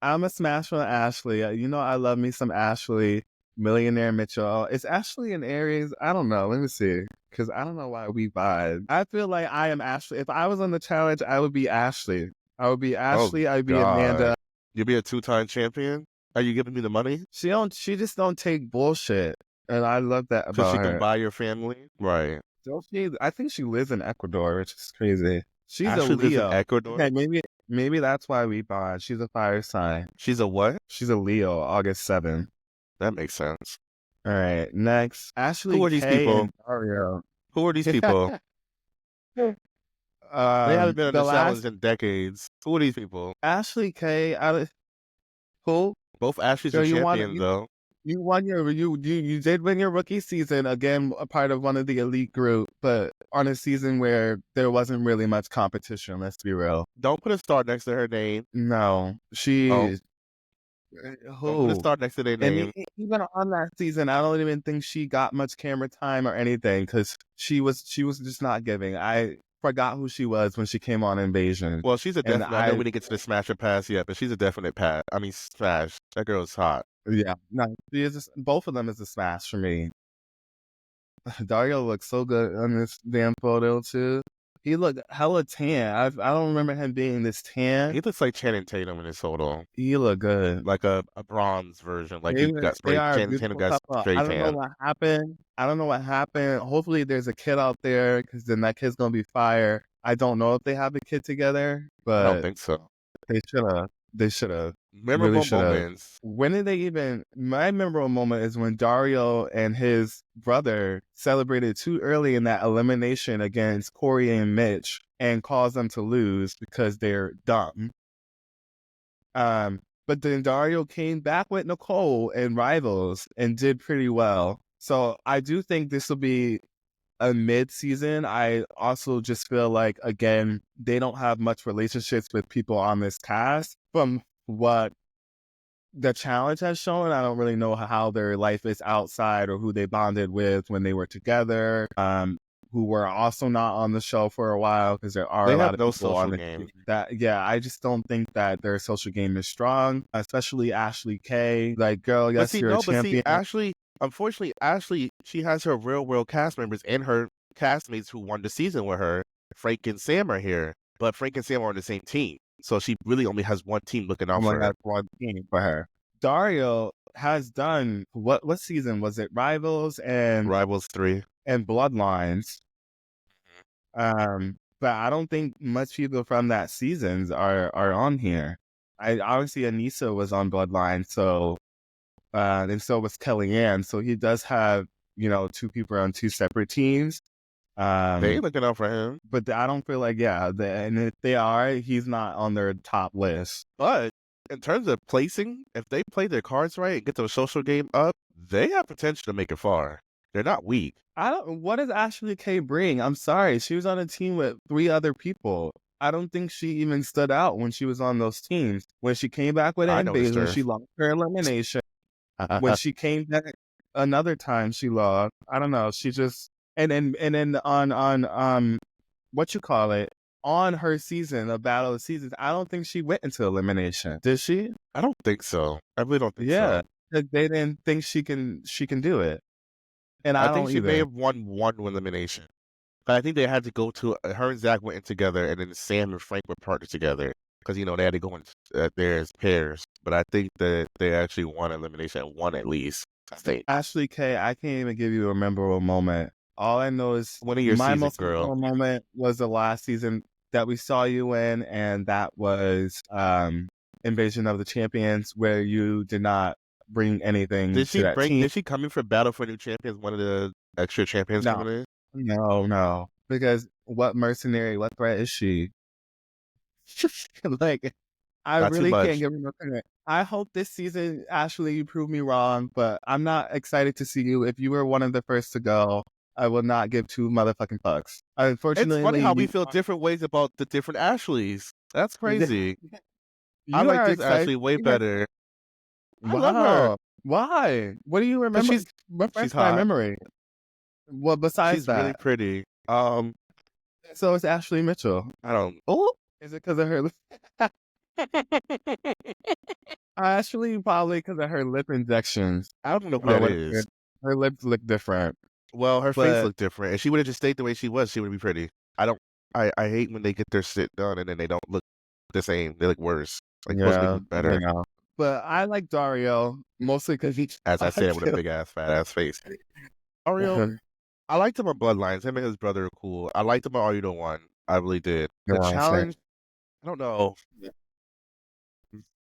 I'm a smash on Ashley. You know, I love me some Ashley. Millionaire Mitchell. Is Ashley in Aries? I don't know. Let me see. Because I don't know why we vibe. I feel like I am Ashley. If I was on the challenge, I would be Ashley. I would be Oh Ashley. I would be God. Amanda. You'll be a two-time champion? Are you giving me the money? She just don't take bullshit. And I love that So about she can her. buy your family? Right. Don't she? I think she lives in Ecuador, which is crazy. She's a Ashley lives in Leo. Ecuador? Okay, maybe that's why we bond. She's a fire sign. She's a what? She's a Leo, August 7th. That makes sense. All right, next. Who Ashley are these K people? and Dario. Who are these people? They haven't been on The the challenge last in decades. Who are these people? Ashley K. Who? Both Ashleys Girl, are you want champions, though. You won your you did win your rookie season again, a part of one of the elite group, but on a season where there wasn't really much competition. Let's be real. Don't put a star next to her name. No, Don't she don't put a who star next to their and name. even on that season, I don't even think she got much camera time or anything because she was just not giving. I forgot who she was when she came on Invasion, Well, she's a and definite. I know we didn't get to the smash or pass yet, but she's a definite pass. I mean, smash. That girl's hot. yeah, no, she is both of them is a smash for me. Dario looks so good on this damn photo too. He looked hella tan. I don't remember him being this tan. He looks like Channing Tatum in his photo, He looked good. like a bronze version. Like he got They spray. are a Channing Tatum beautiful got couple. spray I don't know tan. what happened. I don't know what happened. Hopefully, there's a kid out there because then that kid's gonna be fire. I don't know if they have a kid together, I don't but think so. they should have. They should have. Really Memorable should have. moments. When did they even? My memorable moment is when Dario and his brother celebrated too early in that elimination against Corey and Mitch and caused them to lose because they're dumb. But then Dario came back with Nicole and Rivals and did pretty well. So I do think this will be a mid-season. I also just feel like, again, they don't have much relationships with people on this cast. From what the challenge has shown, I don't really know how their life is outside or who they bonded with when they were together. Who were also not on the show for a while because there are They a lot have of no people on social the game. that. Yeah, I just don't think that their social game is strong, especially Ashley K. Like, girl, But yes, see, you're a no, but see, champion. Ashley, unfortunately, Ashley, she has her real world cast members and her castmates who won the season with her. Frank and Sam are here, but Frank and Sam are on the same team. So she really only has one team looking out Only for her. has one team for her. Dario has done what season was it? Rivals Rivals 3. and Bloodlines. But I don't think much people from that seasons are on here. I obviously Anissa was on Bloodline, so and so was Kellyanne. So he does have, two people on two separate teams. They looking out for him. But I don't feel like, and if they are, he's not on their top list. But in terms of placing, if they play their cards right and get their social game up, they have potential to make it far. They're not weak. What does Ashley K bring? I'm sorry. She was on a team with 3 other people. I don't think she even stood out when she was on those teams. When she came back with I noticed Invasion, her. she lost her elimination. When she came back another time, she lost. I don't know. She just and then on what you call it, on her season of Battle of the Seasons, I don't think she went into elimination. Did she? I don't think so. I really don't think Yeah, so. 'cause they didn't think she can do it, and I I think don't she may either. have won one elimination. But I think they had to go to her and Zach went in together, and then Sam and Frank were partnered together because they had to go in there as pairs. But I think that they actually won elimination, one at least. I think Ashley K, I can't even give you a memorable moment. All I know is one of your my season, most girl. memorable moment was the last season that we saw you in, and that was Invasion of the Champions, where you did not bring anything to that team. Did she come in for Battle for New Champions? One of the extra champions No, coming in? no, because what mercenary, what threat is she? Like, I Not too really can't much. give her no credit. I hope this season, Ashley, you prove me wrong, but I'm not excited to see you. If you were one of the first to go, I will not give 2 motherfucking fucks. It's funny Unfortunately, how we feel different ways about the different Ashleys. That's crazy. I you like are this excited. Ashley way better. I love her Wow. Why? What do you because remember? she's Refresh my hot. memory. Well, besides She's really that, pretty. so it's Ashley Mitchell. I don't. Oh, is it because of her? Actually, probably because of her lip injections I don't know who or that whatever. is. Her lips look different, Well, her face but looked different. If she would have just stayed the way she was, she would be pretty. I don't. I hate when they get their shit done and then they don't look the same. They look worse. Like supposed to yeah, look I better. know. But I like Dario mostly because he's As I said, with a big ass fat ass face. Ariel, I liked him on Bloodlines. Him and his brother are cool. I liked him on Are You the One. I really did. The challenge, I don't know.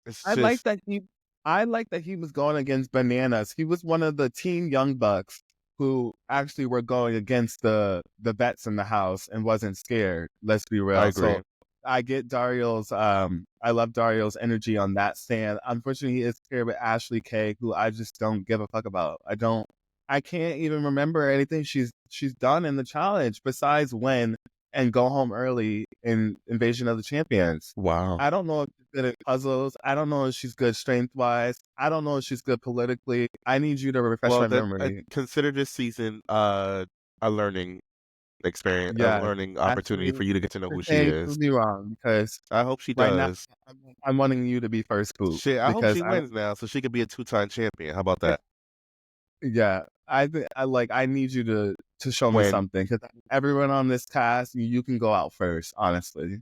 It's I like just that he. I like that he was going against Bananas. He was one of the Team Young Bucks who actually were going against the vets in the house and wasn't scared. Let's be real. I agree. So I get Dario's I love Dario's energy on that stand. Unfortunately, he is paired with Ashley K, who I just don't give a fuck about. I can't even remember anything she's done in the challenge besides win and go home early in Invasion of the Champions. Wow. I don't know if she's good at puzzles. I don't know if she's good strength wise. I don't know if she's good politically. I need you to refresh Well, my then memory. consider this season a learning experience, a Yeah, learning opportunity actually, for you to get to know you're who she saying is. prove me wrong because I hope she right now does. I'm wanting you to be first boot Shit, I hope because she I wins now so she could be a two-time champion. How about that? yeah, I need you to show me When something because everyone on this cast, you can go out first, honestly.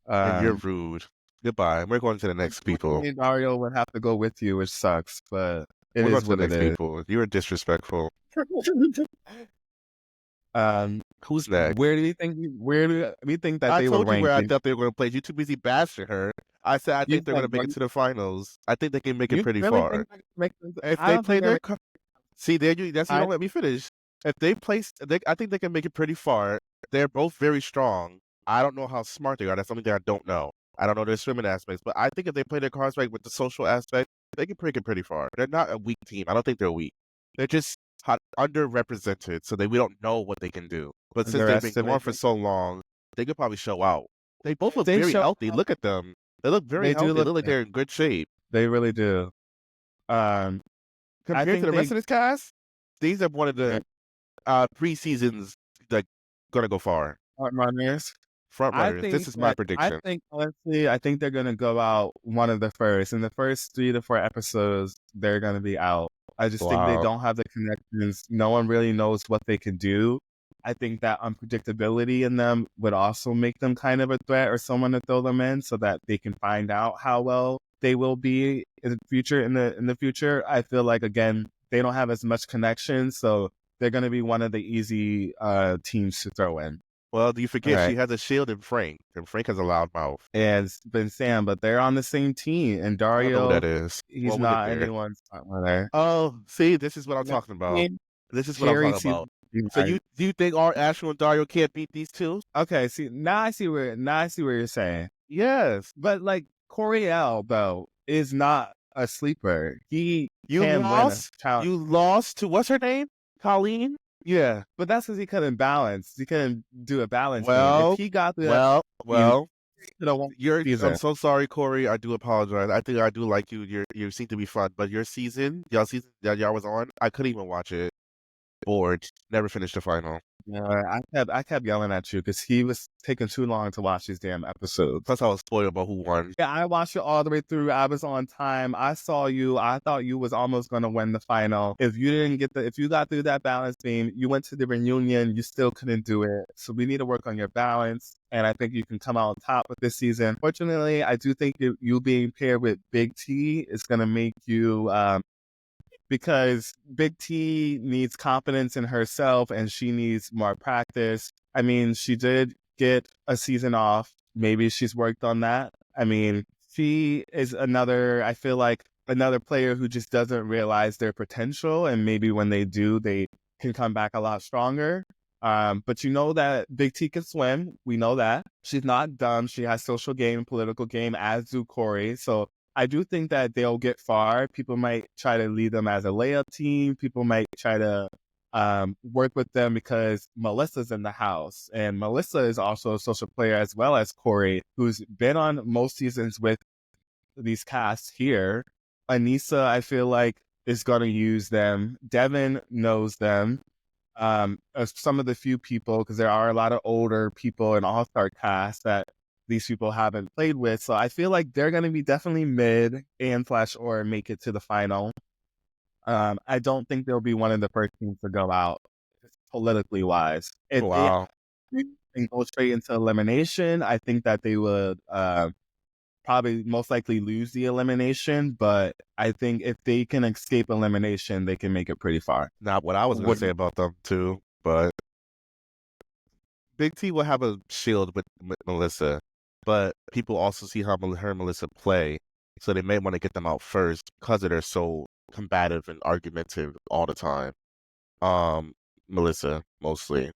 and you're Um, rude. Goodbye. We're going to the next people. unfortunately, Dario would have to go with you, which sucks, but it We're going is to the what it next is. people. You are disrespectful. Um, Who's next? where do we think that I they were told you where I ranking? thought they were going to play. You too busy bashing her. I said I You think they're going said to make it to the finals. I think they can make it you pretty really far. think they make this? If I they don't play think they're. their see there you that's you I don't let me finish. If they place I think they can make it pretty far. They're both very strong. I don't know how smart they are. That's something that I don't know. I don't know their swimming aspects, but I think if they play their cards right with the social aspect, they can make it pretty far. They're not a weak team. I don't think they're weak. They're just underrepresented, so that we don't know what they can do. But since they've been gone for underestimated. so long, they could probably show out. They both look They very show. healthy. Look at them. They look very They do healthy. They look. look like they're in good shape. They really do. Um, I Compared to think the rest they of this cast, these are one of the preseasons that gonna go far. front runners. Front runners. This is my prediction. Honestly, I think they're gonna go out one of the first. In the first 3 to 4 episodes, they're gonna be out. I just think they Wow. don't have the connections. No one really knows what they can do. I think that unpredictability in them would also make them kind of a threat or someone to throw them in so that they can find out how well they will be in the future. In the future, I feel like again they don't have as much connection, so they're gonna be one of the easy teams to throw in. Well, do you All forget she right. has a shield in Frank, and Frank has a loud mouth. And Ben Sam, but they're on the same team. And I don't know who Dario, that is. he's Well, we'll get not there. anyone's front runner. Oh, see, this is what I'm No, talking about. me This is what I'm Carrie talking sees about. So right. you do you think our Ashton and Dario can't beat these two? Okay, see now I see where you're saying. Yes. But like Coriel though is not a sleeper. He You can win a lost. challenge. You lost to what's her name? Colleen? Yeah. But that's because he couldn't balance. He couldn't do a balance beam. If Well, he got through that well, beam, well. he could have won the I'm season. so sorry, Corey. I do apologize. I think I do like you. You seem to be fun, but your season that y'all was on, I couldn't even watch it. Bored. Never finished the final. Yeah, I kept yelling at you because he was taking too long to watch these damn episodes. Plus, I was spoiled about who won. Yeah, I watched it all the way through. I was on time. I saw you. I thought you was almost gonna win the final. If you got through that balance beam, you went to the reunion, you still couldn't do it. So we need to work on your balance. And I think you can come out on top with this season. Fortunately, I do think you being paired with Big T is gonna make you because Big T needs confidence in herself and she needs more practice. I mean, she did get a season off. Maybe she's worked on that. I mean, she is I feel like another player who just doesn't realize their potential. And maybe when they do, they can come back a lot stronger. But you know that Big T can swim. We know that. She's not dumb. She has social game, political game, as do Corey. So I do think that they'll get far. People might try to lead them as a layup team. People might try to work with them because Melissa's in the house. And Melissa is also a social player as well as Corey, who's been on most seasons with these casts here. Anissa, I feel like, is going to use them. Devin knows them. Some of the few people, because there are a lot of older people in All-Star cast that these people haven't played with. So I feel like they're going to be definitely mid and slash or make it to the final. I don't think they'll be one of the first teams to go out politically wise. If they Wow. can go straight into elimination, I think that they would probably most likely lose the elimination. But I think if they can escape elimination, they can make it pretty far. Not what I was going to say about them too, but Big T will have a shield with Melissa, but people also see how her and Melissa play, so they may want to get them out first because they're so combative and argumentative all the time. Melissa mostly,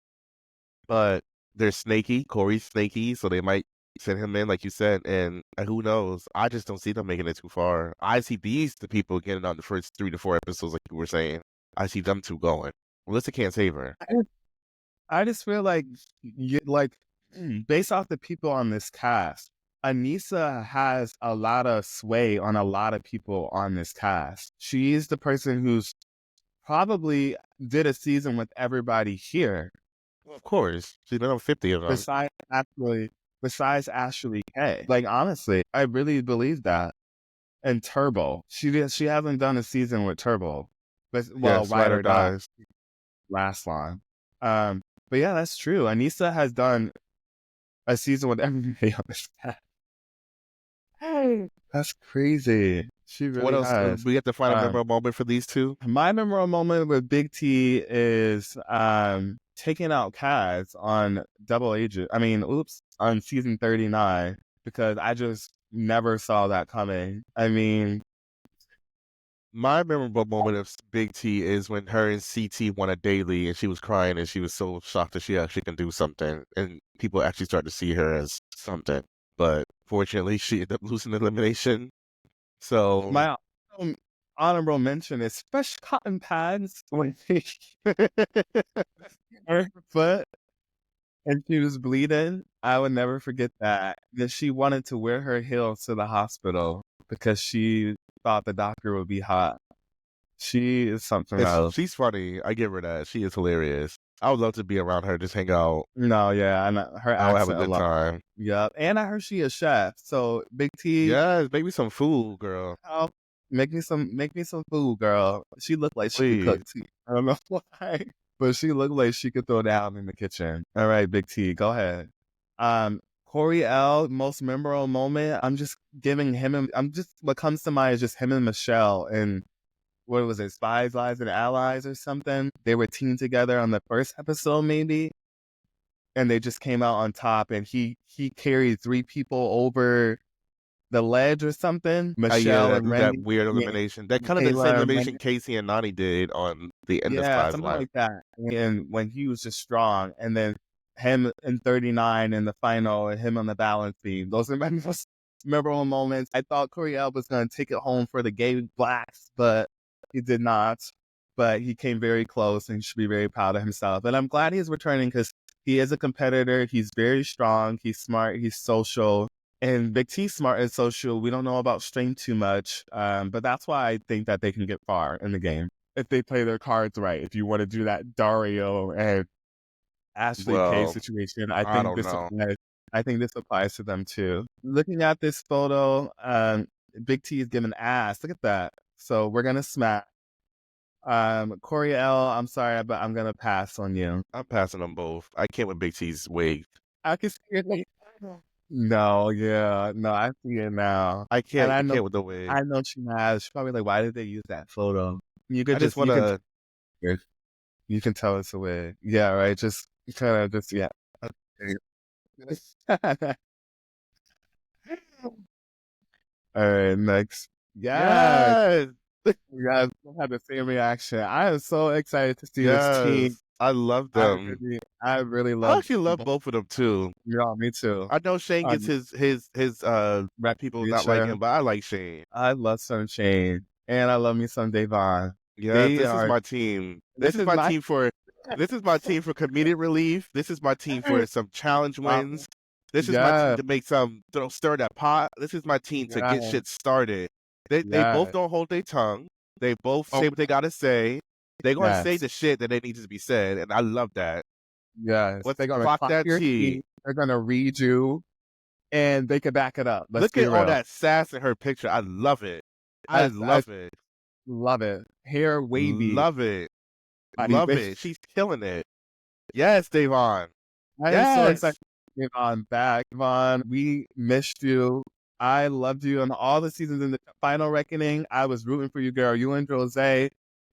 but they're snaky. Corey's snaky, so they might send him in, like you said, and who knows? I just don't see them making it too far. I see the people getting on the first 3 to 4 episodes, like you were saying. I see them two going. Melissa can't save her. I just feel like based off the people on this cast, Anissa has a lot of sway on a lot of people on this cast. She's the person who's probably did a season with everybody here. Well, of course, she's been on 50 of them. Besides Ashley K. Like honestly, I really believe that. And Turbo, she hasn't done a season with Turbo, but well, Yes, Ride ride or or Die dies. last long. But yeah, that's true. Anissa has done a season with everybody on this cast. Hey, that's crazy. She What really else? has. We get the final Um, memorable moment for these two. my memorable moment with Big T is taking out Kaz on Double Agent. I mean, on season 39 because I just never saw that coming. I mean, My memorable moment of Big T is when her and CT won a daily and she was crying and she was so shocked that she actually can do something and people actually start to see her as something. But fortunately, she ended up losing the elimination. So, my honorable mention is fresh cotton pads when her foot and she was bleeding. I would never forget that. That she wanted to wear her heels to the hospital because she thought the doctor would be hot. She is something else. she's funny. I give her that. She is hilarious. I would love to be around her, just hang out. No, yeah, and her I would have a accent good alone. time. Yep, and I heard she a chef. So Big T, Yes, make me some food, girl. oh, make me some food, girl. She looked like she could Please. cook too. I don't know why, but she looked like she could throw down in the kitchen. All right, Big T, go ahead. Corey L, most memorable moment. I'm just giving him. I'm just what comes to mind is just him and Michelle and what was it, Spies, Lies, and Allies or something. They were teamed together on the first episode, maybe, and they just came out on top. And he carried 3 people over the ledge or something. Yeah, Michelle and that Remy, weird yeah, elimination. That kind of the same Kayla and elimination Remy. Casey and Nani did on the end of Yeah, Spies something Live. like that. And when he was just strong, and then him in 39 in the final, and him on the balance beam. Those are my most memorable moments. I thought Coriel was going to take it home for the gay blacks, but he did not. But he came very close, and he should be very proud of himself. And I'm glad he's returning because he is a competitor. He's very strong. He's smart. He's social. And Big T smart and social. We don't know about Strain too much, but that's why I think that they can get far in the game if they play their cards right. If you want to do that Dario and Ashley K Well, situation, I don't know. I think this applies to them too. Looking at this photo, Big T is giving ass. Look at that. So we're gonna smack. Corey L, I'm sorry, but I'm gonna pass on you. I'm passing them both. I can't with Big T's wig. I can see it. No, yeah, no, I see it now, I and can't. I can't with the wig. I know she has. She's probably like, why did they use that photo? You I could just just, want to. you can tell it's a wig. Yeah, right. Just kind of just yeah. Okay. All right, next. Yes, Yes, you guys had the same reaction. I am so excited to see this team. yes. I love them. I really I love actually love both. both of them too. Yeah, me too. I know Shane gets his people not like Reputation. him, but I like Shane. I love Sunshine, and I love me some Devon. Yes, They this is are. my team. This is my. This is my team for comedic relief. This is my team for some challenge wins. This is my team Yeah, to make some stir that pot. This is my team to get yeah, shit started. They both yeah. don't hold their tongue. They both Oh, say what they gotta say. They're gonna say yes. the shit that they need to be said, and I love that. Yes, Let's they're gonna clock clock that your T. tea. They're gonna read you, and they can back it up. Let's Look be at all real. that sass in her picture. I love it. I I love it. love it. Hair wavy, Love it. body Love wavy. it. She's killing it. Yes, Davon. I am so excited Yes. to get on back, Vaughn. We missed you. I loved you on all the seasons in the final reckoning. I was rooting for you, girl. You and Jose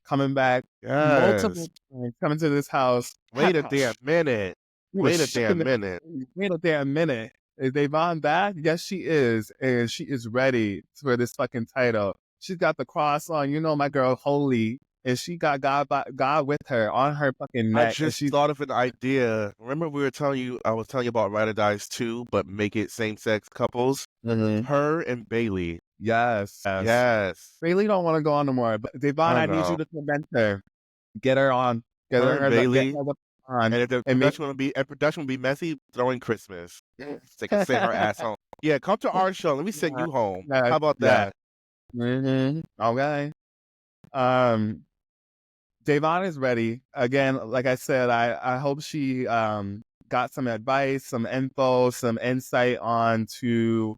coming back Yes. multiple times, coming to this house. Wait a damn minute. You was Wait a damn shipping it. minute. Wait a damn minute. Is Devon back? Yes, she is. And she is ready for this fucking title. She's got the cross on. You know my girl, Holy. and she got God with her on her fucking I neck, and just she's thought of an idea. Remember I was telling you about Ride or Dies 2, but make it same-sex couples? Mhm. Her and Bailey. Yes. Yes. Bailey don't want to go on no more, but Devon, I I need you know. to convince her. Get her on. Get Her and get Bailey. her on, And if the and make. production will be messy, throw in Christmas. So they can send her ass home. Yeah, come to our show. Let me send you home. Yes, How about yes. that? Okay. Um, Devon is ready. Again, like I said, I hope she got some advice, some info, some insight on to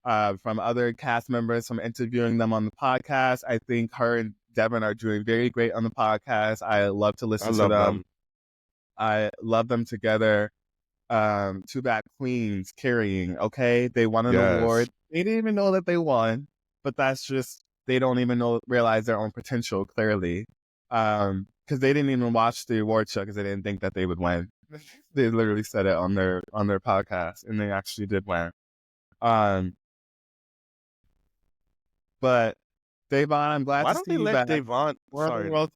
from other cast members from interviewing them on the podcast. I think her and Devin are doing very great on the podcast. I love to I listen to love them. them. I love them together. Two Bad Queens carrying, okay? They won an Yes. award. They didn't even know that they won, but that's just they don't even realize their own potential clearly. Because they didn't even watch the award show because they didn't think that they would win. They literally said it on their podcast, and they actually did win. Um, but Davon, I'm glad Why to don't see they you let back. Devon, World, sorry, world,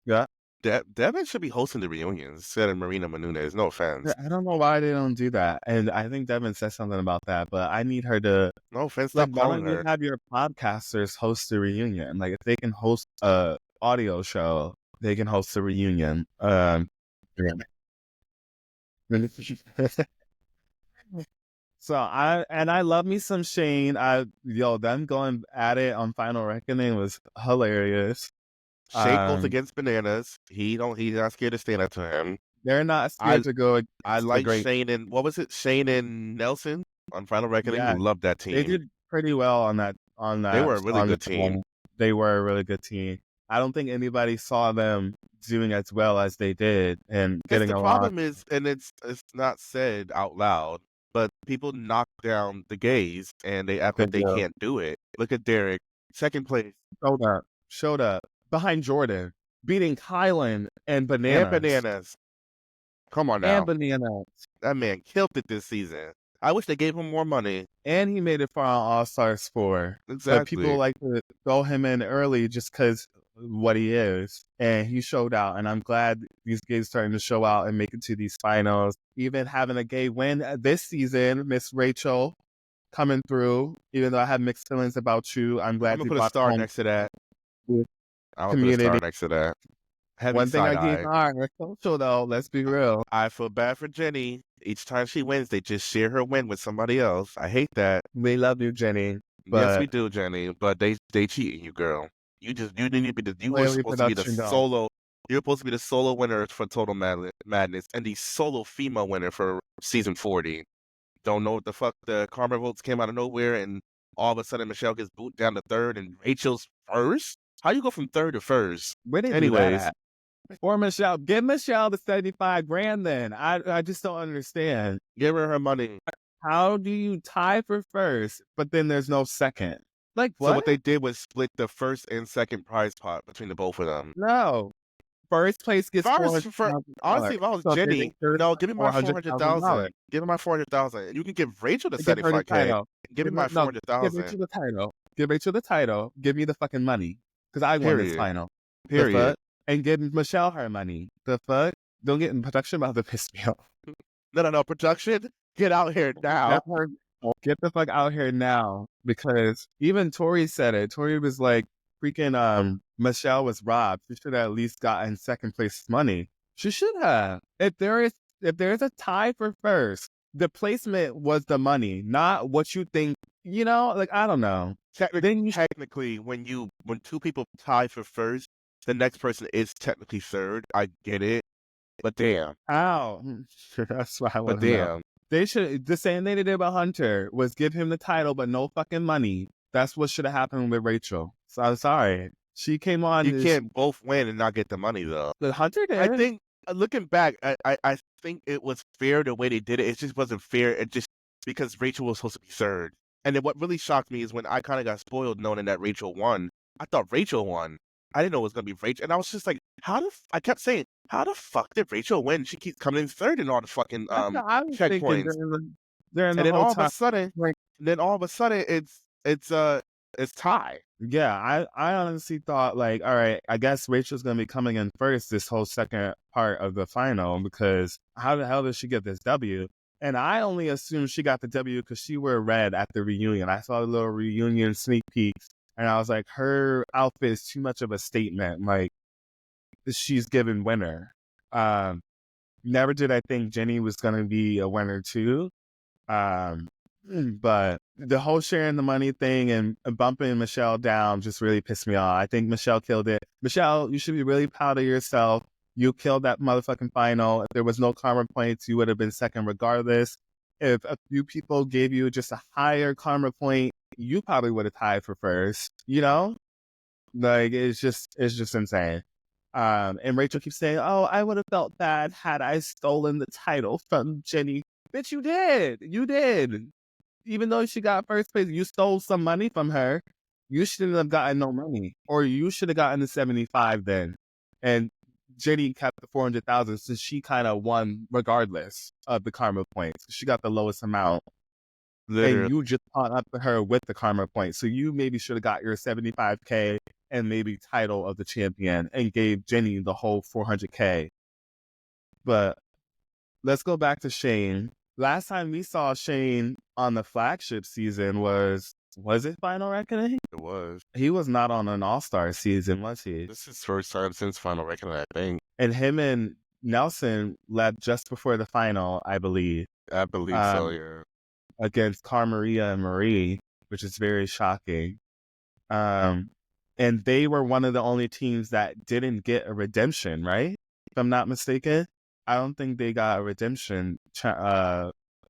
yeah. Devin should be hosting the reunions instead of Marina Menounos. No offense. I don't know why they don't do that, and I think Devin said something about that, but I need her to. No offense. Like, Stop why calling don't you her. have your podcasters host a reunion? Like, if they can host a audio show, they can host a reunion. So I love me some Shane. Them going at it on Final Reckoning was hilarious. Shane goes against Bananas. He's not scared to stand up to him. They're not I scared to go I against the like great. Shane and what was it? Shane and Nelson on Final Reckoning. Yeah, Love that they team. did pretty well on that They were a really on the good team. film. They were a really good team. I don't think anybody saw them doing as well as they did and Yes, getting the along. problem is, and it's not said out loud, but people knock down the gays and they act like Good they deal. can't do it. Look at Derek, second place, Showed up behind Jordan, beating Kylan and and Bananas. Bananas. Come on And now, Bananas. that man killed it this season. I wish they gave him more money. And he made it for our All-Stars 4. But people Exactly. like to throw him in early just because what he is. And he showed out. And I'm glad these gays starting to show out and make it to these finals. Even having a gay win this season, Miss Rachel coming through. Even though I have mixed feelings about you, I'm I'm glad gonna you put a brought star home next to that. I'm gonna put a community. star next to that. Heavy One thing side I gave eye. her social though, let's be real. I feel bad for Jenny. Each time she wins, they just share her win with somebody else. I hate that. We love you, Jenny. Yes, we But do, Jenny. But they cheating you, girl. You didn't be you were clearly supposed to be the production don't. solo. You were supposed to be the solo winner for Total Madness and the solo female winner for season 40. Don't know what the fuck. The karma votes came out of nowhere, and all of a sudden Michelle gets booted down to third, and Rachel's first. How you go from third to first? Where they do that Anyways, at? Or Michelle. Give Michelle the 75 grand then. I just don't understand. give her her money. How do you tie for first, but then there's no second? Like So what? what they did was split the first and second prize pot between the both of them. No. First place gets Honestly, $400,000. if I was So they Jenny, make sure no, give me my $400,000. 400,000. Give me my 400,000. You can give Rachel the Give her the 75K. title. Give me my Give 400,000. Rachel the title. Give Rachel the title. Give me the fucking money. Because I won this Period. final. The Period. fuck? And give Michelle her money. The fuck? Don't get in production about to piss me off. No. Production, get out here now. Get the fuck out here now. Because even Tori said it. Tori was like, freaking Michelle was robbed. She should have at least gotten second place money. She should have. If there's a tie for first, the placement was the money, not what you think. You know, like I don't know. Technically, when two people tie for first, the next person is technically third. I get it, but damn. How? That's why I want But to know. damn. They should. The same thing they did about Hunter was give him the title, but no fucking money. That's what should have happened with Rachel. So I'm sorry. She came on. You can't both win and not get the money though. But Hunter did. I think looking back, I think it was fair the way they did it. It just wasn't fair. It just because Rachel was supposed to be third. And then what really shocked me is when I kind of got spoiled knowing that Rachel won. I thought Rachel won. I didn't know it was gonna be Rachel, and I was just like, I kept saying, how the fuck did Rachel win? She keeps coming in third in all the fucking checkpoints. During the And then whole all of time, a sudden, like, it's tie. Yeah, I honestly thought like, all right, I guess Rachel's gonna be coming in first this whole second part of the final because how the hell did she get this W? And I only assumed she got the W because she wore red at the reunion. I saw a little reunion sneak peeks, and I was like, her outfit is too much of a statement. Like she's given winner. Um, Never did I think Jenny was gonna be a winner too. Um, but the whole sharing the money thing and bumping Michelle down just really pissed me off. I think Michelle killed it. Michelle, you should be really proud of yourself. You killed that motherfucking final. If there was no karma points, you would have been second regardless. If a few people gave you just a higher karma point, you probably would have tied for first. You know, like it's just insane. And Rachel keeps saying, "Oh, I would have felt bad had I stolen the title from Jenny." Bitch, you did. You did. Even though she got first place, you stole some money from her. You shouldn't have gotten no money, or you should have gotten the 75 then. And Jenny kept the 400,000 since she kind of won regardless of the karma points. She got the lowest amount, and Literally. you just caught up to her with the karma points. So you maybe should have got your 75K and maybe title of the champion and gave Jenny the whole 400K. But let's go back to Shane. Last time we saw Shane on the flagship season was it Final Reckoning? It was. He was not on an All-Star season, was he? This is his first time since Final Reckoning, I think. And him and Nelson led just before the final, I believe, I believe so, yeah. against Carmaria and Marie, which is very shocking. And they were one of the only teams that didn't get a redemption, right? If I'm not mistaken. I don't think they got a redemption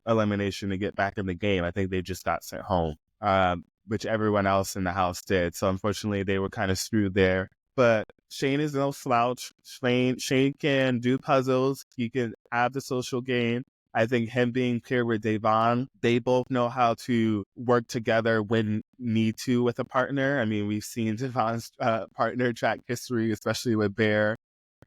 elimination to get back in the game. I think they just got sent home, which everyone else in the house did. So unfortunately, they were kind of screwed there. But Shane is no slouch. Shane can do puzzles. He can have the social game. I think him being paired with Devon, they both know how to work together when need to with a partner. I mean, we've seen Devon's partner track history, especially with Bear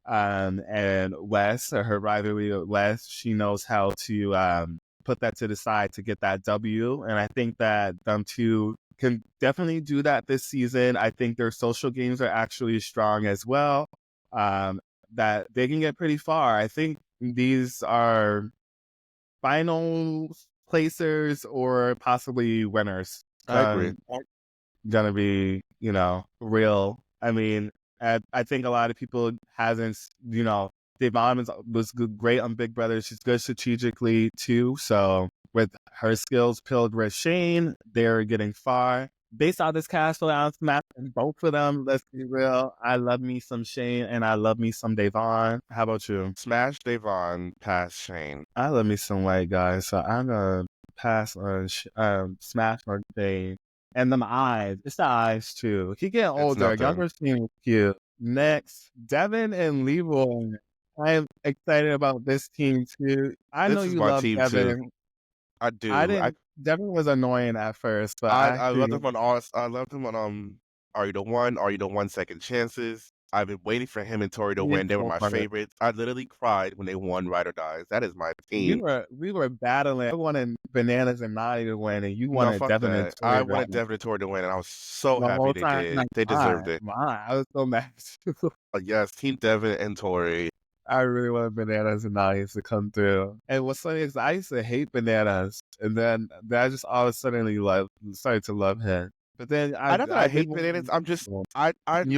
and Wes, or her rivalry with Wes. She knows how to put that to the side to get that W. And I think that them two can definitely do that this season. I think their social games are actually strong as well. That they can get pretty far. I think these are final placers or possibly winners. I agree. Gonna be, real. I mean, I think a lot of people hasn't, Devon was great on Big Brother. She's good strategically too. So with her skills paired with Shane, they're getting far. Based on this cast allowance map, and both of them, let's be real, I love me some Shane and I love me some Devon. How about you? Smash Devon past Shane. I love me some white guys, so I'm gonna pass on Smash or Shane. And them eyes, it's the eyes too. He getting It's older. nothing. Younger seems cute. Next, Devin and Leroy. I am excited about this team too. I know This is you my love team too. Devin. I do. Devin was annoying at first, but I I loved actually him on I loved him on Are You the One? Are You the One? Second Chances. I've been waiting for him and Tori to he is win. They were so my funny. favorites. I literally cried when they won Ride or Dies. That is my We team. were we were battling. I wanted Bananas and Naughty to win, and you No, wanted fuck Devin and that. I Tori to wanted win. Devin and Tori to win, and I was so The happy whole they time, did. like, They deserved it. I was so mad. Yes, Team Devin and Tori. I really wanted Bananas and Naughty to come through. And what's funny is I used to hate Bananas, and then I just all of a sudden started to love him. But then I not that I I hate didn't. bananas. I'm just You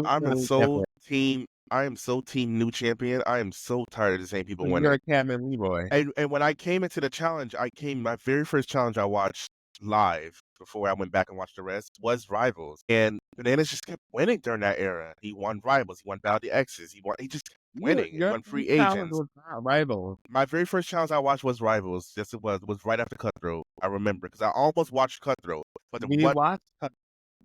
I'm a really so different. team. I am so team new champion. I am so tired of the same people You're winning. a Cam and Leroy. And when I came into the challenge, my very first challenge I watched live before I went back and watched the rest was Rivals. And Bananas just kept winning during that era. He won Rivals, he won Battle of the X's, he just kept winning. He Your won Free challenge Agents. was not rival. My very first challenge I watched was Rivals. Yes, it was right after Cutthroat. I remember because I almost watched Cutthroat, but Did you watch?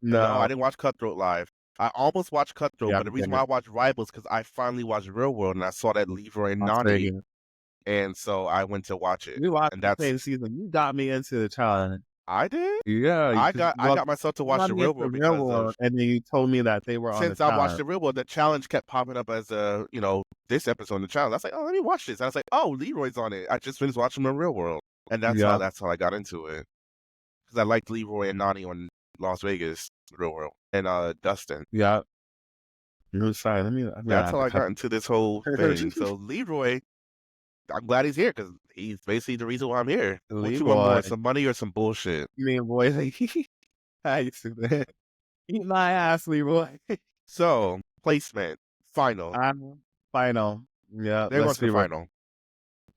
no, I No. didn't watch Cutthroat live. I almost watched Cutthroat, Yeah, but the reason why I watched Rivals because I finally watched Real World and I saw that Leroy and Las Nani, Vegas. and so I went to watch it. We watched And the that's same season. You got me into the challenge. I did. Yeah, I got myself to you watch got the me Real into the World real because world, of and then you told me that they were on the since I watched challenge. the Real World, the challenge kept popping up as you know, this episode in the challenge. I was like, oh, let me watch this. And I was like, oh, Leroy's on it. I just finished watching the Real World, and Yeah. that's how I got into it because I liked Leroy and Nani on Las Vegas, real world, and Dustin. Yeah. You're sorry. I'm gonna That's have how to I cut. got into this whole thing. So Leroy, I'm glad he's here because he's basically the reason why I'm here. What you want Leroy. more, some money or some bullshit? Leroy. I used to eat my ass, Leroy. So placement, final. Final. Yeah, They're going let's to the be real. final.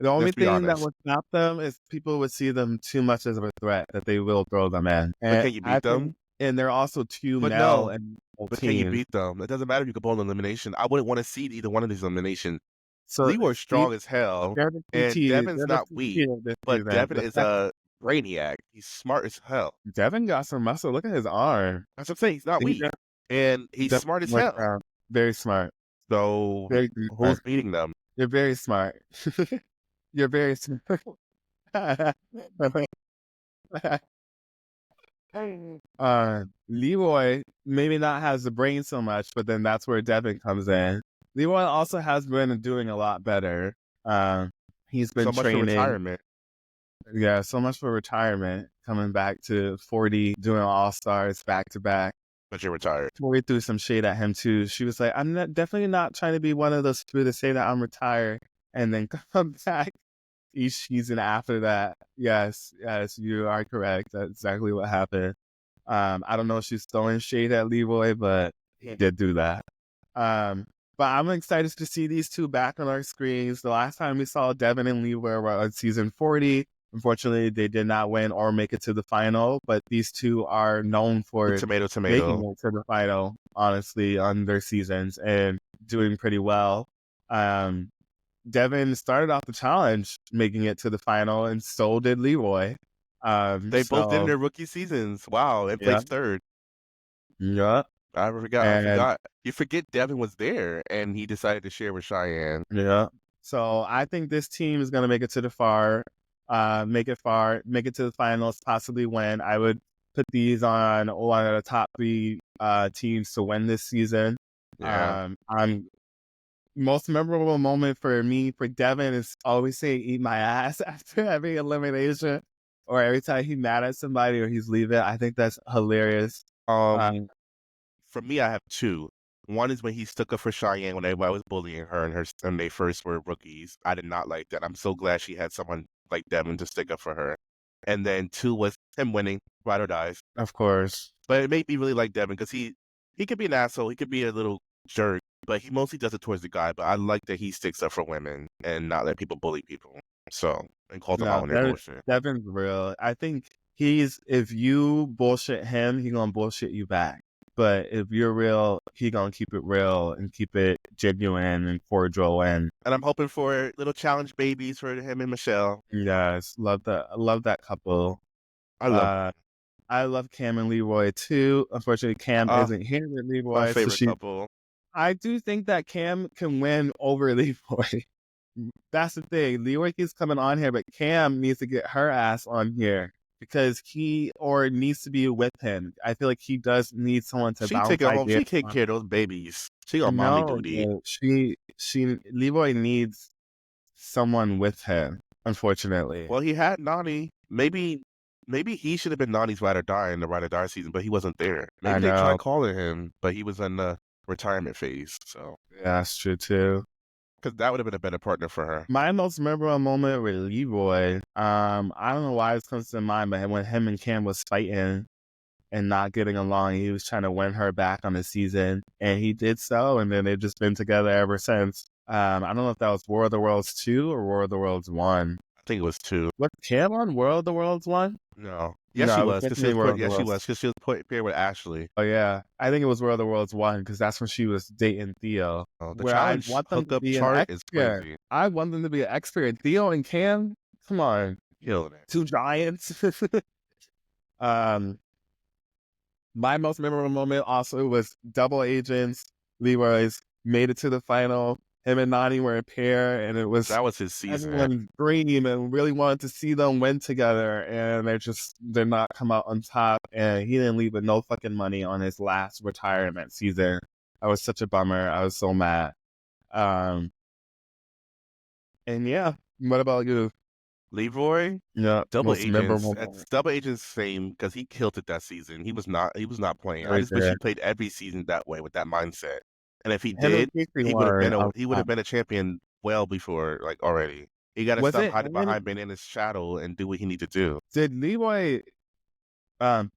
The only Let's be thing that honest. would stop them is people would see them too much as a threat that they will throw them in. But And can you I beat think, them? and they're also two But male no. and male But can you teams. beat them? It doesn't matter if you can bowl an elimination. I wouldn't want to see either one of these eliminations. So Leroy's Steve, strong as hell, they're the two and T. Devin's They're the not two weak. T of this But season. Devin is a brainiac. He's smart as hell. Devin got some muscle. Look at his arm. That's what I'm saying. He's not He weak, and he's definitely smart as went hell. around. Very smart. So Very who's smart. beating them? You're very smart. You're very smart. Leroy maybe not has the brain so much, but then that's where Devin comes in. Leroy also has been doing a lot better. He's been So much for training. retirement. Yeah, so much for retirement. Coming back to 40, doing all-stars back to back. But you're retired. Tori threw some shade at him too. She was like, "I'm definitely not trying to be one of those people to say that I'm retired and then come back each season after that." Yes, you are correct. That's exactly what happened. I don't know if she's throwing shade at Leroy, but he did do that. But I'm excited to see these two back on our screens. The last time we saw Devin and Leroy were on season 40. Unfortunately, they did not win or make it to the final, but these two are known for Tomato, making tomato. it to the final, honestly, on their seasons and doing pretty well. Devin started off the challenge making it to the final, and so did Leroy. They both did in their rookie seasons. Wow, and Yeah, placed third. yeah, I forgot. I and forgot. You forget Devin was there, and he decided to share with Cheyenne. yeah. So I think this team is gonna make it to the make it to the finals, possibly win. I would put these on one of the top three teams to win this season. Yeah. I'm most memorable moment for me for Devin is always saying "eat my ass" after every elimination, or every time he's mad at somebody or he's leaving. I think that's hilarious. Um, For me, I have two. One is when he stuck up for Cheyenne when everybody was bullying her and they first were rookies. I did not like that. I'm so glad she had someone like Devin to stick up for her. And then two was him winning, ride or dies. of course. But it made me really like Devin because he could be an asshole, he could be a little jerk, but he mostly does it towards the guy. But I like that he sticks up for women and not let people bully people. So and calls them out No, on their bullshit. Devin's real. I think if you bullshit him, he gonna bullshit you back. But if you're real, he gonna keep it real and keep it genuine and cordial. And I'm hoping for little challenge babies for him and Michelle. yes, love that. I love that couple. I love them. I love Cam and Leroy too. Unfortunately, Cam isn't here with My Leroy, favorite couple. I do think that Cam can win over Leroy. That's the thing. Leroy keeps coming on here, but Cam needs to get her ass on here because needs to be with him. I feel like he does need someone to She bounce take it home. ideas She take on. care of those babies. She on mommy No, duty. Leroy needs someone with him. Unfortunately, Well, he had Nani. Maybe he should have been Nani's ride or die in the ride or die season, but he wasn't there. I Maybe they know. tried calling him, but he was in the retirement phase. So Yeah, that's true too. because that would have been a better partner for her. My most memorable moment with Leroy, I don't know why this comes to mind, but when him and Cam was fighting and not getting along, he was trying to win her back on the season, and he did so, and then they've just been together ever since. I don't know if that was War of the Worlds 2 or War of the Worlds 1. I think it was 2. Was Cam on War of the Worlds 1? No. Yes, No, she it was was. Because definitely War of the she Worlds. was. Because she was paired with Ashley. Oh, yeah. I think it was War of the Worlds 1 because that's when she was dating Theo. Oh, the where I challenge want them to hookup be an chart is expert. crazy. I want them to be an expert. Theo and Cam, come on. Killing it. Two giants. My most memorable moment also was double agents. Leroy's made it to the final. Him and Nani were a pair, and it was That was his season. everyone's dream and really wanted to see them win together, and they're not come out on top. And he didn't leave with no fucking money on his last retirement season. I was such a bummer. I was so mad. And yeah, what about you? Leroy, Yeah, double most agents. memorable It's moment. double agents same because he killed it that season. He was not playing. I Very just wish he good. played every season that way with that mindset. And if he Him and did, Casey he would have been were a on he would have top. been a champion well before like already. He got to Was stop it hiding him? behind Banana's shadow and do what he need to do. Did Leroy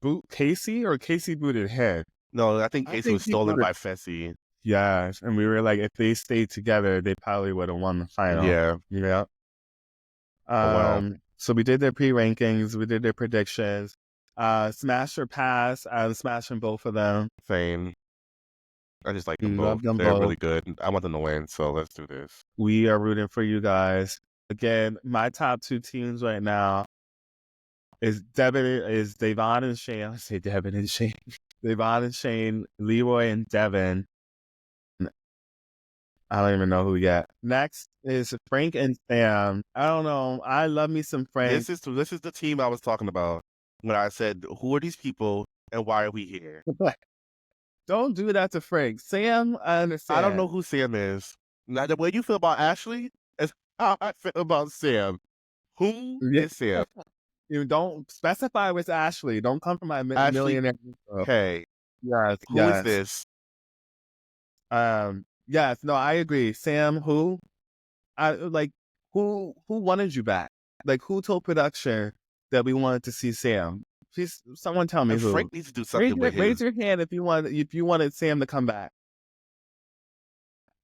boot Casey or Casey booted him? No, I think I Casey think was he stolen booted. by Fessy. Yes, and we were like, if they stayed together, they probably would have won the final. Yeah. Yeah. Oh well. So we did their pre-rankings, we did their predictions. Smash or pass, I'm smashing both of them. Same. I just like We them love both. them They're both. really good. I want them to win, so let's do this. We are rooting for you guys. Again, my top two teams right now is Devon and Shane. I say Devin and Shane. Devon and Shane, Leroy and Devin. I don't even know who yet. Next is Frank and Sam. I don't know. I love me some Frank. This is the team I was talking about when I said, "Who are these people and why are we here?" Don't do that to Frank. Sam, I I don't know understand. who Sam is. Now, the way you feel about Ashley is how I feel about Sam. Who Yeah. is Sam? You don't specify with Ashley. Don't come from my Ashley millionaire. Info. K. Yes, Who is yes. this? Yes, no, I agree. Sam, who? I like who wanted you back? Like who told production that we wanted to see Sam? Please, someone tell me And who. Frank needs to do something with Raise his. your hand if you wanted Sam to come back.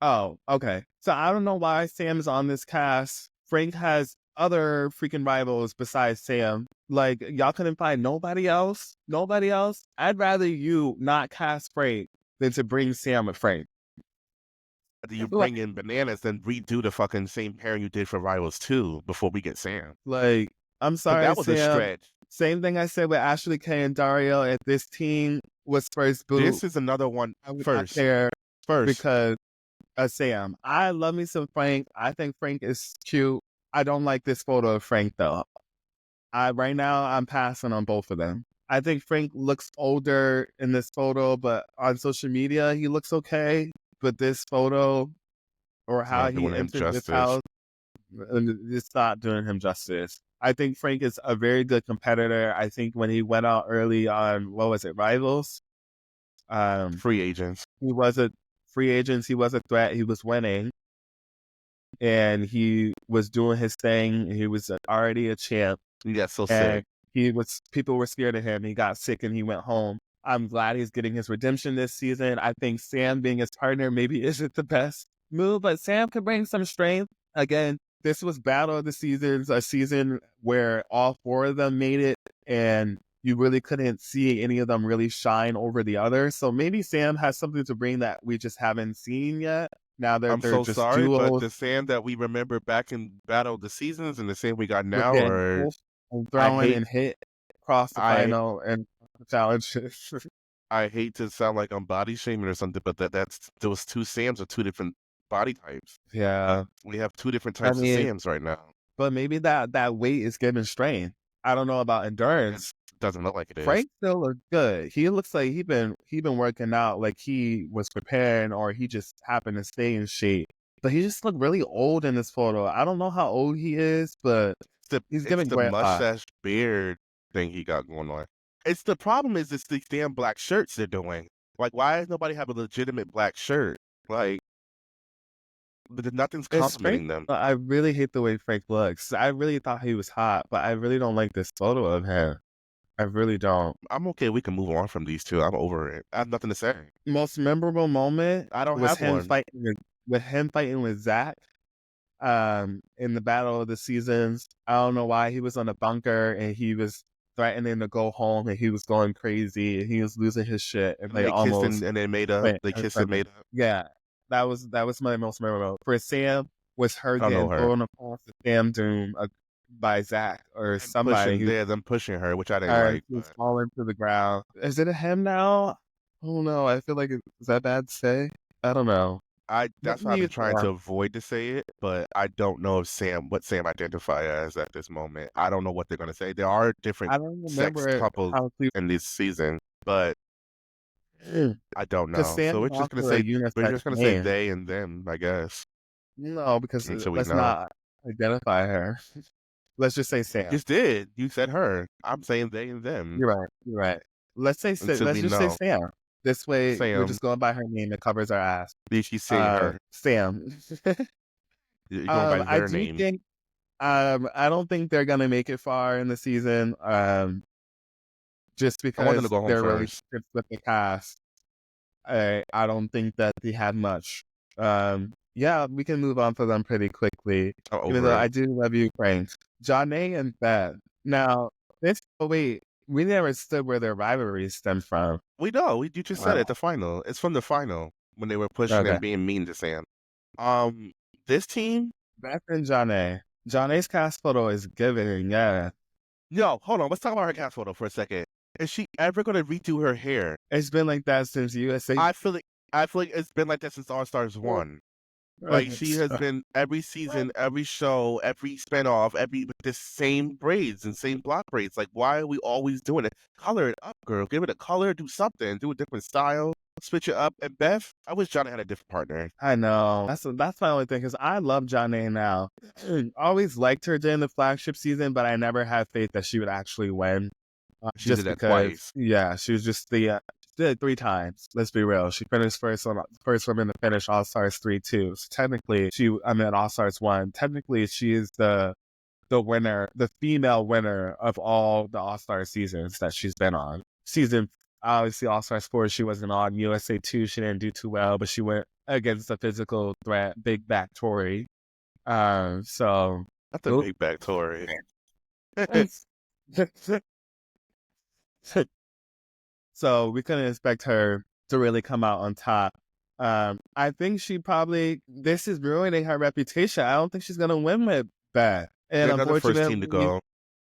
Oh, okay. So I don't know why Sam's on this cast. Frank has other freaking rivals besides Sam. Like y'all couldn't find nobody else. Nobody else. I'd rather you not cast Frank than to bring Sam with Frank. You Like, bring in Bananas and redo the fucking same pairing you did for Rivals 2 before we get Sam. like, I'm Because sorry, that was a Sam. stretch. Same thing I said with Ashley K and Dario. If this team was first boot, This is another one I would not first. care First. because of Sam. I love me some Frank. I think Frank is cute. I don't like this photo of Frank though. Right now I'm passing on both of them. I think Frank looks older in this photo, but on social media he looks okay. But this photo or how Not he doing him entered this justice. house, it's not doing him justice. I think Frank is a very good competitor. I think when he went out early on, what was it, Rivals? Free agents. He was a free agent. He was a threat. He was winning, and he was doing his thing. He was already a champ, He got so and sick. people were scared of him. He got sick and he went home. I'm glad he's getting his redemption this season. I think Sam being his partner maybe isn't the best move, but Sam could bring some strength. Again, this was Battle of the Seasons, a season where all four of them made it, and you really couldn't see any of them really shine over the other. So maybe Sam has something to bring that we just haven't seen yet. Now I'm they're so just sorry, but duos. the Sam that we remember back in Battle of the Seasons and the Sam we got We're now getting are both I throwing hate and hit across the I final and challenges. I hate to sound like I'm body shaming or something, but that's those two Sams are two different body types. Yeah. We have two different I types of mean, Sams right now. but maybe that weight is giving strain. I don't know about It endurance. doesn't look like it is. Frank still looks good. He looks like he been working out like he was preparing or he just happened to stay in shape. But he just looked really old in this photo. I don't know how old he is, but he's It's giving the grandpa. mustache beard thing he got going on. It's the problem is it's these damn black shirts they're doing. Like, why does nobody have a legitimate black shirt? Like, nothing's It's Frank. complimenting them. I really hate the way Frank looks. I really thought he was hot, but I really don't like this photo of him. I really don't. I'm okay. We can move on from these two. I'm over it. I have nothing to say. Most memorable moment I don't was have him one. fighting with Zach in the Battle of the Seasons. I don't know why he was on a bunker and he was threatening to go home and he was going crazy and he was losing his shit and And they they kissed almost and they made up. went They in kissed and front of made up. yeah. That was my most memorable. For Sam was her I don't know getting her. thrown across the Sam Doom by Zach or And somebody. pushing there, them pushing her, which I didn't Or like. he was But falling to the ground. Is it a him now? Oh no, I feel like is that bad to say? I don't know. But that's why I've been neither trying to avoid to say it. But I don't know if what Sam identify as at this moment. I don't know what they're gonna say. There are different I don't sex remember couples how people in this season, but I don't because know. Sam So is also a we're unisex just gonna say name. they and them, I guess, No, because until we let's know. not identify her. Let's just say You Sam. just did. You said her. I'm saying they and them You're right. You're right. Let's say until let's we just say know. Sam. This way, we're Sam, just going by her name. It covers our ass. did she say her? Sam. You're going by I their do name. think. I don't think they're gonna make it far in the season. Just I want them to because go home their first. relationships with the cast. I don't think that they had much. Yeah, we can move on to them pretty quickly. I'm Even though over I it. do love you, Frank. Janae and Beth. Now, wait, we never understood where their rivalry stemmed from. We know. You just said Uh, it. The final. It's from the final when they were pushing okay. and being mean to Sam. Um, this team. Beth and Janae. Janae's cast photo is giving, yeah. No, hold on. Let's talk about her cast photo for a second. Is she ever gonna redo her hair? It's been like that since USA. I feel like it's been like that since All Stars 1. Like she has been every season, every show, every spinoff, every with the same braids and same block braids. Like, why are we always doing it? Color it up, girl. Give it a color. Do something. Do a different style. Switch it up. And Beth, I wish Johnny had a different partner. I know. That's my only thing because I love Janae now. Always liked her during the flagship season, but I never had faith that she would actually win. She did Just that because, twice. yeah, she was just she did it 3 times. Let's be real. She finished first woman to finish All Stars 3 too. So technically, All Stars 1. Technically, she is the winner, the female winner of all the All Star seasons that she's been on. Obviously, All Stars 4, she wasn't on. USA 2, she didn't do too well, but she went against a physical threat, Big Back Tory. So. That's a big back Tory. So we couldn't expect her to really come out on top. I think this is ruining her reputation. I don't think she's gonna win with Beth. And They're another first team to go.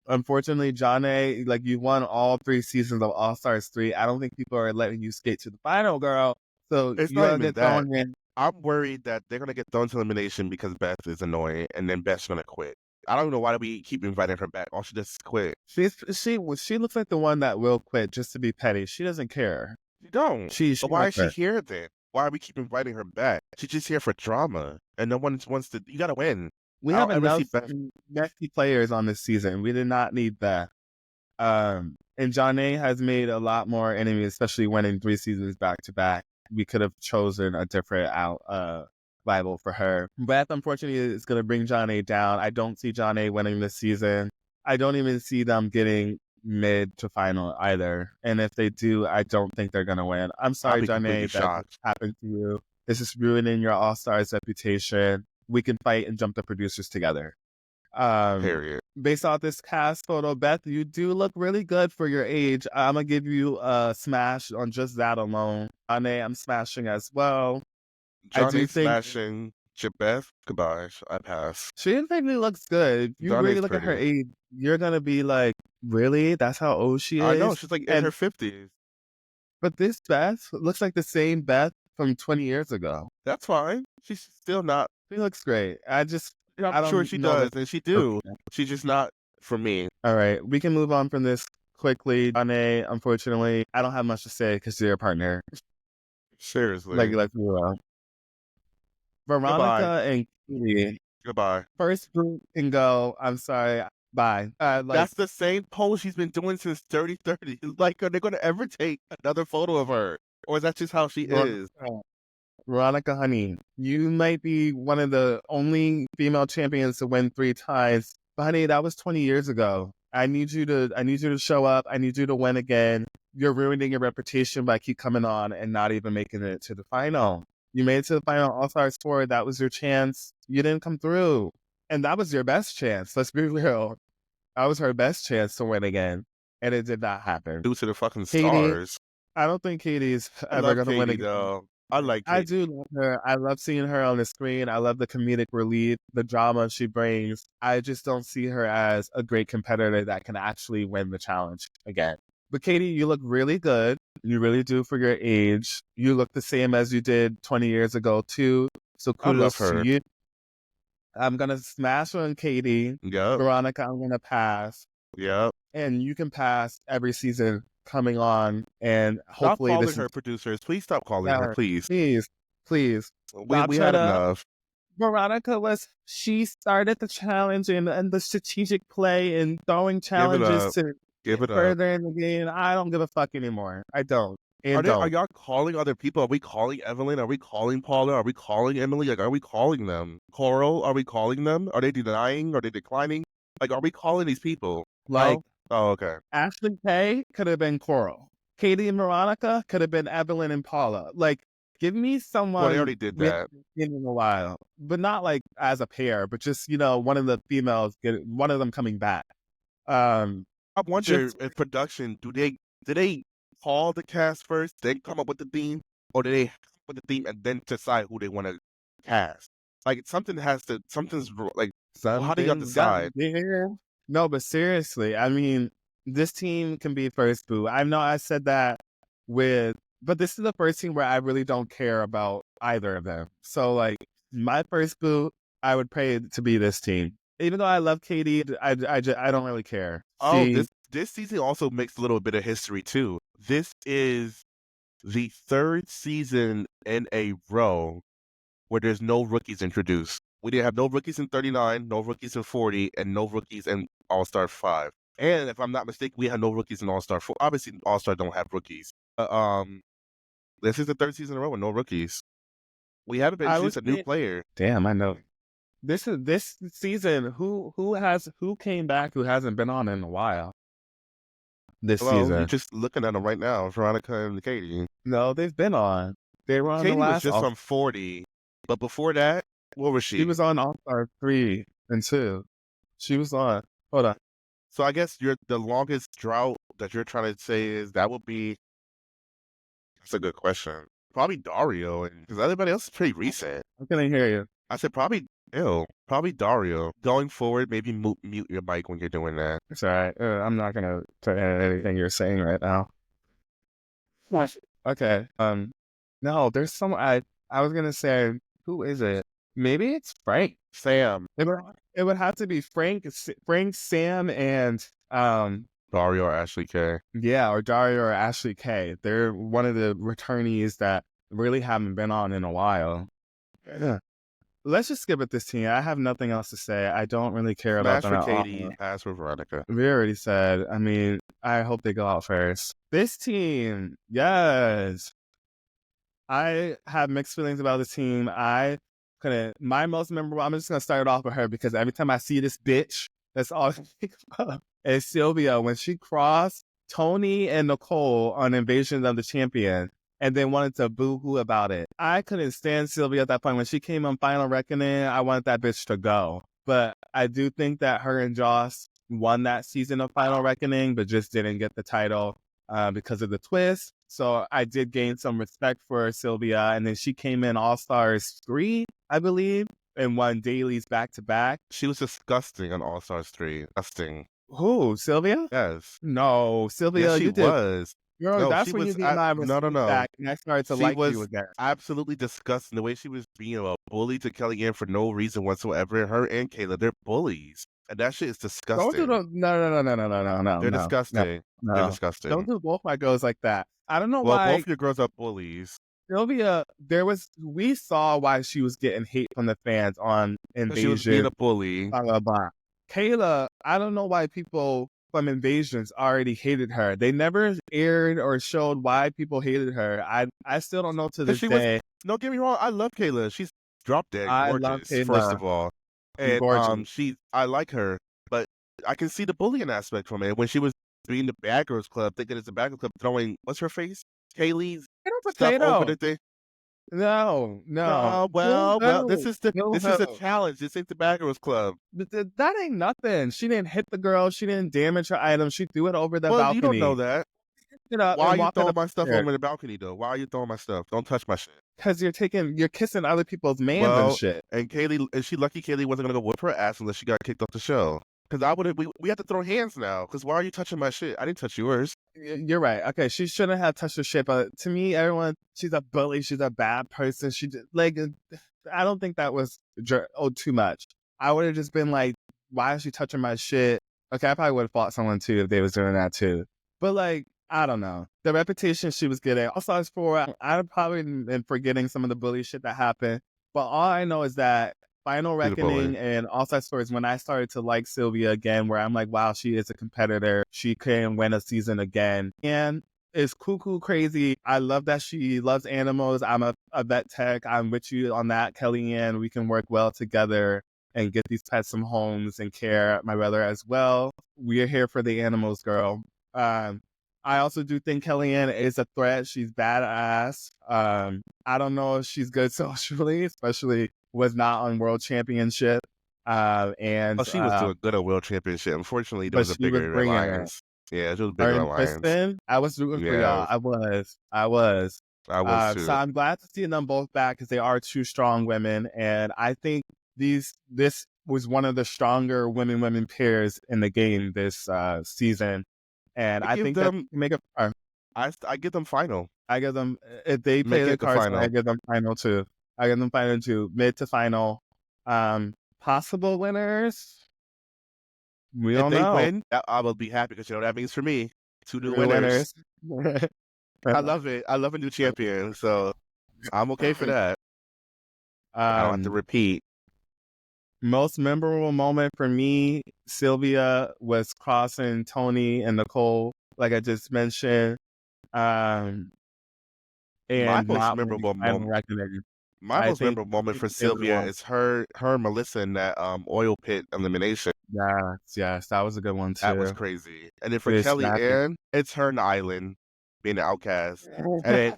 unfortunately, Janae, like you won all 3 seasons of All Stars 3. I don't think people are letting you skate to the final, girl. So It's you're not gonna even get that. thrown in. I'm worried that they're gonna get thrown to elimination because Beth is annoying, and then Beth's gonna quit. I don't know why do we keep inviting her back. All she does is quit. She looks like the one that will quit just to be petty. She doesn't care. She don't. She But why is she wants here then? Why are we keep inviting her back? She's just here for drama, and no one wants to. You gotta win. We I have don't ever see enough Beth. messy players on this season. We did not need that. And Janae has made a lot more enemies, especially winning 3 seasons back to back. We could have chosen a different rival for her. Beth, unfortunately, is going to bring Janae down. I don't see Janae winning this season. I don't even see them getting mid to final either. And if they do, I don't think they're going to win. I'm I'll sorry, be completely Janae, that shocked. happened to you. This is ruining your All-Stars reputation. We can fight and jump the producers together. Period. Based off this cast photo, Beth, you do look really good for your age. I'm gonna give you a smash on just that alone. Ane, I'm smashing as well. I do Johnny think smashing Beth. Goodbye. I pass. she definitely looks good. If you really Johnny's look at her pretty. age, you're gonna be like, really? That's how old she I know is? she's like in And her 50s. but this Beth looks like the same Beth from 20 years ago. That's fine. She's still not. She looks great. I I'm sure don't she know does, that. and she do. She's just not for me. All right, we can move on from this quickly. Ane, unfortunately, I don't have much to say because you're a partner. Seriously. Let's move on. Goodbye. Veronica and Katie. Goodbye. First group can go. I'm sorry. Bye. That's the same pose she's been doing since 30-30. Like, are they going to ever take another photo of her? Or is that just how she is? Veronica, honey, you might be one of the only female champions to win 3 times. But honey, that was 20 years ago. I need you to show up. I need you to win again. You're ruining your reputation by keep coming on and not even making it to the final. You made it to the final All-Stars 4. That was your chance. You didn't come through. And that was your best chance. Let's be real. That was her best chance to win again. And it did not happen. Due to the fucking Katie, stars. I don't think Katie's I ever love going to Katie, win again. though. I like I Katie. do love her. I love seeing her on the screen. I love the comedic relief, the drama she brings. I just don't see her as a great competitor that can actually win the challenge again. But Katie, you look really good. You really do for your age. You look the same as you did 20 years ago, too. So I love kudos to her. you. I'm going to smash on Katie. Yep. Veronica, I'm going to pass. Yep. And you can pass every season coming on. And Stop hopefully calling this her is... producers. Please stop calling her, please. Please. We had Shut up. enough. she started the challenge and the strategic play and throwing Give it challenges up. to Give get it up. further in the game. I don't give a fuck anymore. I don't. And Are don't. y'all calling other people? Are we calling Evelyn? Are we calling Paula? Are we calling Emily? Like, are we calling them? Coral? Are we calling them? Are they denying? Are they declining? Like, are we calling these people? Like, No? Oh, okay. Ashley K could have been Coral. Katie and Veronica could have been Evelyn and Paula. Like, give me Well, they someone already did we that. haven't seen in a while, but not like as a pair, but just, you know, one of the females, one of them coming back. Um, I wonder just if production, do they call the cast first, then come up with the theme? Or do they come up with the theme and then decide who they want to cast? Like, like, well, how do y'all something's got decide? there. No, but seriously, I mean, this team can be first boo. I know I said that but this is the first team where I really don't care about either of them. So, like, my first boo, I would pray to be this team. Even though I love Katie, I don't really care. Oh, She, this season also makes a little bit of history too. This is the third season in a row where there's no rookies introduced. We didn't have no rookies in 39, no rookies in 40, and no rookies in All-Star 5. And if I'm not mistaken, we had no rookies in All-Star 4. Obviously, All-Star don't have rookies. This is the third season in a row with no rookies. We haven't been I would introduced a new say, player. damn, I know. This season, who came back who hasn't been on in a while this Well, you're season? just looking at them right now, Veronica and Katie. No, they've been on. They were on the Katie was last just All. on 40, but before that, what was She she? was on All Star 3 and 2. She was on. Hold on. So I guess the longest drought that you're trying to say is that would be. That's a good question. Probably Dario, because everybody else is pretty recent. I couldn't hear you. I said probably Dario. Going forward, maybe mute your mic when you're doing that. It's all right. I'm not gonna say anything you're saying right now. What? Okay. No, there's some. I was gonna say, who is it? Maybe it's Frank. Sam, It would have to be Frank, Sam, and Dario, or Ashley K. yeah, or Dario or Ashley K. They're one of the returnees that really haven't been on in a while. Yeah. Let's just skip it this team. I have nothing else to say. I don't really care about Smash them for at Katie, all. pass for Veronica. We already said. I mean, I hope they go out first. This team, yes. I have mixed feelings about this team. I couldn't. My most memorable. I'm just gonna start off with her because every time I see this bitch, that's all I think about. Is Sylvia when she crossed Tony and Nicole on Invasion of the Champion, and then wanted to boo-hoo about it. I couldn't stand Sylvia at that point. When she came on Final Reckoning, I wanted that bitch to go. But I do think that her and Joss won that season of Final Reckoning, but just didn't get the title because of the twist. So I did gain some respect for Sylvia. And then she came in All Stars 3, I believe, and won dailies back to back. She was disgusting on All Stars 3. Disgusting. Who, Sylvia? Yes. No, Sylvia, Yes, she you did. was. Girl, No, that's she when you was. gave my No, no, respect no. back, and I started to She like you was again. absolutely disgusting. The way she was being a bully to Kellyanne for no reason whatsoever. Her and Kayla, they're bullies. And that shit is Don't do disgusting. the no, They're no, no, disgusting. They're no. Don't disgusting. do both my girls like that. I don't know Well, both why of your girls are bullies. Sylvia. We saw why she was getting hate from the fans on Because she was being Invasion. a bully. Blah blah blah. Kayla, I don't know why people from Invasions already hated her. They never aired or showed why people hated her. I still don't know to Because this she was, day. no, get me wrong, I love Kayla. She's drop dead I love gorgeous, first Kayla. of all. She's And gorgeous. I like her, but I can see the bullying aspect from it. When she was being the Bad Girls Club, thinking it's a Bad Girls Club, throwing, what's her face? Kaylee's Potato, stuff over potato. the thing. No, no. No, No, well, no. No, this is a no. challenge. This ain't the Bad Girls Club. That ain't nothing. She didn't hit the girl. She didn't damage her item. She threw it over the Well, you don't know balcony. that. Get up Why are and you walk it throwing up my stuff there. over the balcony though? Why are you throwing my stuff? Don't touch my shit. Because you're kissing other people's mans and Well, shit. and Kaylee, is she lucky Kaylee wasn't gonna go whip her ass unless she got kicked off the show? Because I would have, we have to throw hands now. Because why are you touching my shit? I didn't touch yours. You're right. Okay, she shouldn't have touched her shit. But to me, she's a bully. She's a bad person. I don't think that was too much. I would have just been like, why is she touching my shit? Okay, I probably would have fought someone too if they was doing that too. But like, I don't know. The reputation she was getting. Also, as for I'm probably been forgetting some of the bully shit that happened. But all I know is that Final Beautiful Reckoning way. and All Star Stories, when I started to like Sylvia again, where I'm like, wow, she is a competitor. She can win a season again. And it's cuckoo crazy. I love that she loves animals. I'm a vet tech. I'm with you on that, Kellyanne. We can work well together and get these pets some homes and care my brother as well. We're here for the animals, girl. Um, I also do think Kellyanne is a threat. She's badass. I don't know if she's good socially, especially was not on World Championship. And Oh, she was doing good at World Championship. Unfortunately, there but was a she was bigger bringing it. alliance. Yeah, there was a Her bigger and alliance. Kristen, I was rooting for Yeah, y'all. I was. I was So too. I'm glad to see them both back because they are two strong women, and I think this was one of the stronger women pairs in the game this season, and I I give think that them. make a. I give them final. I give them if they play Make the it the cards, I final. give them final two. I give them final two, mid to final. Possible winners. We If don't they know. win, I will be happy because you know what that means for me. Two new Real winners. winners. I love it. I love a new champion, so I'm okay for that. I don't have to um, repeat. Most memorable moment for me, Sylvia was crossing Tony and Nicole, like I just mentioned, um, My and most not winning memorable Final moment. Reckoning. My I most think memorable moment for they would have Sylvia won. is her and Melissa in that oil pit elimination. Yes, that was a good one That was too. crazy. And then for It is Kelly snapping. Ann, it's her and Island being an outcast. And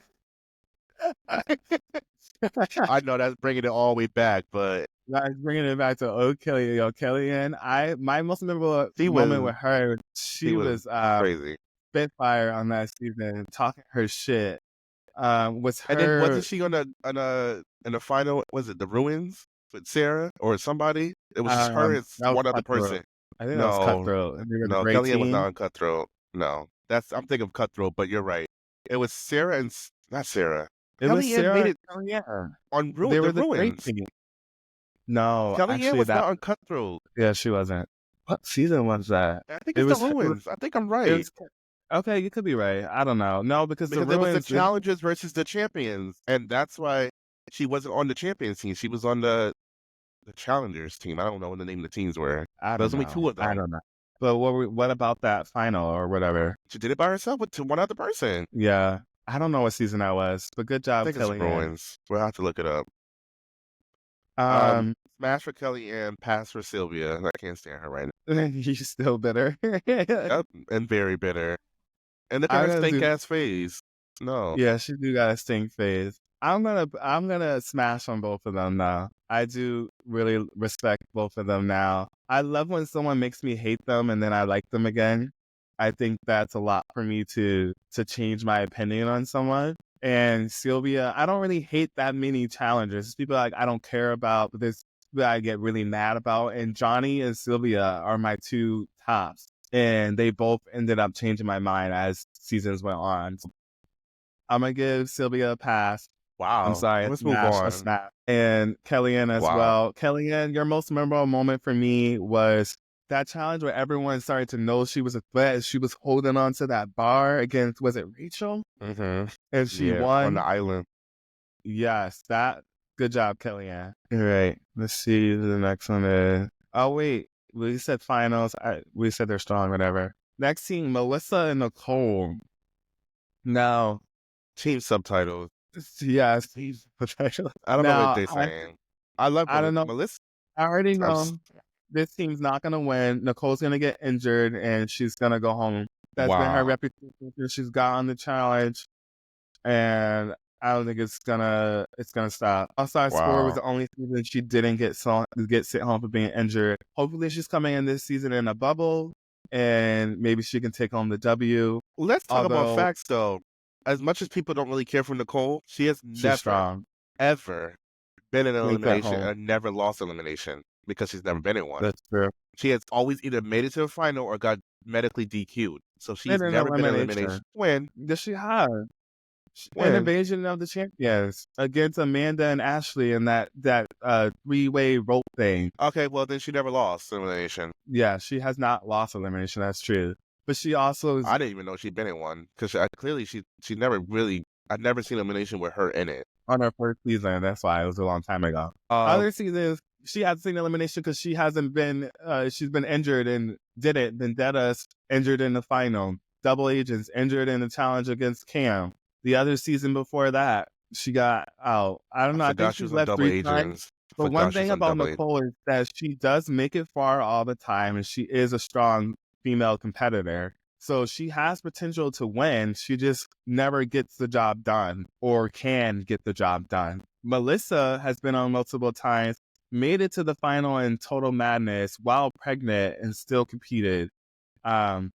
I know that's bringing it all the way back, but Guys, bringing it back to Kelly, Kellyanne. My most memorable she moment was with her, she she was was crazy. Spitfire on that season, talking her shit. Was And then her wasn't she in the final? Was it the ruins with Sarah or somebody? It was just her and that was one other Cutthroat. person. I think that was No, Cutthroat. And they were the no, great Kellyanne was not team. on Cutthroat. No, that's I'm thinking of Cutthroat, but you're right. It was Sarah and not Sarah. It was Kellyanne Sarah made and it Kellyanne. on They the were the great ruins. team. No, Kellyanne actually, was that not on Cutthroat. yeah, she wasn't. What season was that? I think It it's the was. ruins. I think I'm It right was. Okay, you could be right. I don't know. No, because the because it was the ruins. challengers versus the champions, and that's why she wasn't on the champions team. She was on the challengers team. I don't know what the name of the teams were. I There's don't only know. two of I them. don't know. But what about that final or whatever? She did it by herself with one other person. Yeah, I don't know what season that was, but good I job, think it's Kellyanne. ruins. We'll have to look it up. Um, Smash for Kelly and pass for Sylvia. I can't stand her right you still bitter. now. Yep, and very bitter. And look at I'm her gonna stank do. ass face. No. Yeah, she do got a stink face. I'm gonna smash on both of them now. I do really respect both of them now. I love when someone makes me hate them and then I like them again. I think that's a lot for me to change my opinion on someone. And Sylvia, I don't really hate that many challengers. There's people like I don't care about, but there's people I get really mad about. And Johnny and Sylvia are my two tops. And they both ended up changing my mind as seasons went on. I'm gonna give Sylvia a pass. I'm Wow. sorry, a Let's move smash, a on. snap. And Kellyanne as Wow. well. Kellyanne, your most memorable moment for me was that challenge where everyone started to know she was a threat. She was holding on to that bar against, was it Rachel? Mm-hmm. And she Yeah, on the won. island. Yes, that. Good job, Kellyanne. All right, let's see who the next one is. Oh wait, we said finals. We said they're strong, whatever. Next team, Melissa and Nicole. Now, Team subtitles. yes, I don't know what now they're saying. I love I don't know. Melissa. I already I'm s- know this team's not gonna win. Nicole's gonna get injured and she's gonna go home. That's been her wow. reputation since she's got on the challenge, and I don't think it's gonna stop. All Star Score was Wow. the only season she didn't get sent home for being injured. Hopefully, she's coming in this season in a bubble, and maybe she can take home the W. Let's talk about Although facts though. As much as people don't really care for Nicole, she has she's never, strong, ever been in an makes that elimination home. and never lost elimination because she's never been in one. That's true. She has always either made it to a final or got medically DQ'd. So And she's an never been in elimination. elimination. Win. Does she have? An Win. invasion of the champions against Amanda and Ashley in that three-way rope thing. Okay, well then she never lost elimination. Yeah, she has not lost elimination. That's true. But she also is. I didn't even know she'd been in one because clearly she never really. I've never seen elimination with her in it. on her first season. That's why it was a long time ago. Um, Other seasons, she hasn't seen elimination because she hasn't been. She's been injured and didn't. Vendetta's injured in the final. Double Agents injured in the challenge against Cam. The other season before that, she got out. I don't I know. I think forgot she she's was on left Double 3 times. Agents. But one Forgot she was thing on about Double Agents. Nicole is that she does make it far all the time, and she is a strong female competitor. So she has potential to win. She just never gets the job done or can get the job done. Melissa has been on multiple times, made it to the final in Total Madness while pregnant and still competed. Um,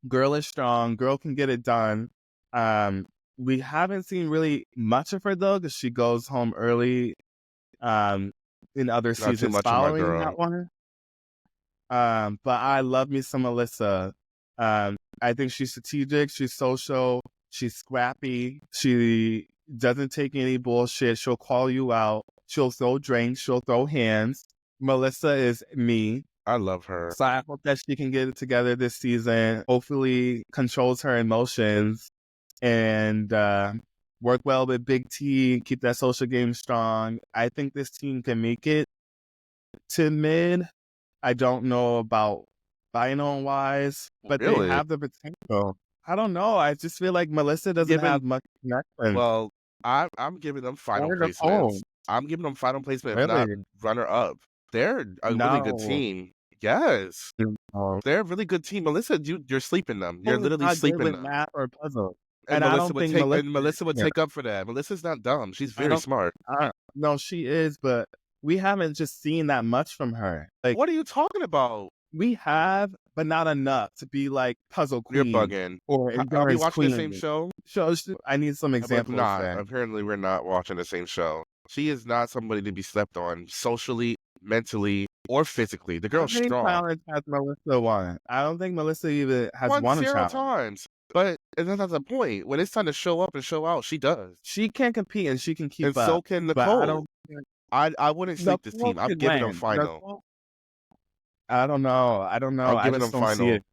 Girl is strong. Girl can get it done. Um, we haven't seen really much of her though, because she goes home early in other Not too seasons much of my following girl. that one. But I love me some Melissa. I think she's strategic, she's social, she's scrappy, she doesn't take any bullshit. She'll call you out, she'll throw drinks, she'll throw hands. Melissa is me. I love her. So I hope that she can get it together this season. Hopefully controls her emotions and work well with Big T, keep that social game strong. I think this team can make it to mid. I don't know about final wise, but they Really? have the potential. I don't know. I just feel like Melissa doesn't Given have much connection. Well, I'm giving them final Or placements. Nicole. I'm giving them final placement, if not Really? runner up. They're a really good No. team. Yes. No. They're a really good team. Melissa, you're sleeping them. You're Nicole is literally not good sleeping with them. math or puzzle. And And I don't think Melissa Melissa would is either. take up for that. Melissa's not dumb. She's I very don't smart. no, she is, but we haven't just seen that much from her. Like What are you talking about? we have, but not enough to be like puzzle You're queen bugging. or Are we endurance watching the same queen. show? So I need some We're examples not. there. Apparently, we're not watching the same show. She is not somebody to be slept on socially, mentally, or physically. The How girl's many strong. challenges has Melissa won? I don't think Melissa even has Won won a 0 challenge. times. But and that's the point. When it's time to show up and show out, she does. She can compete and she can And keep so up, can but I Nicole. don't think I wouldn't sleep this Nicole team. I'm could giving them win. final. Nicole, I don't know. I don't know. I'm I giving just them don't see final. it.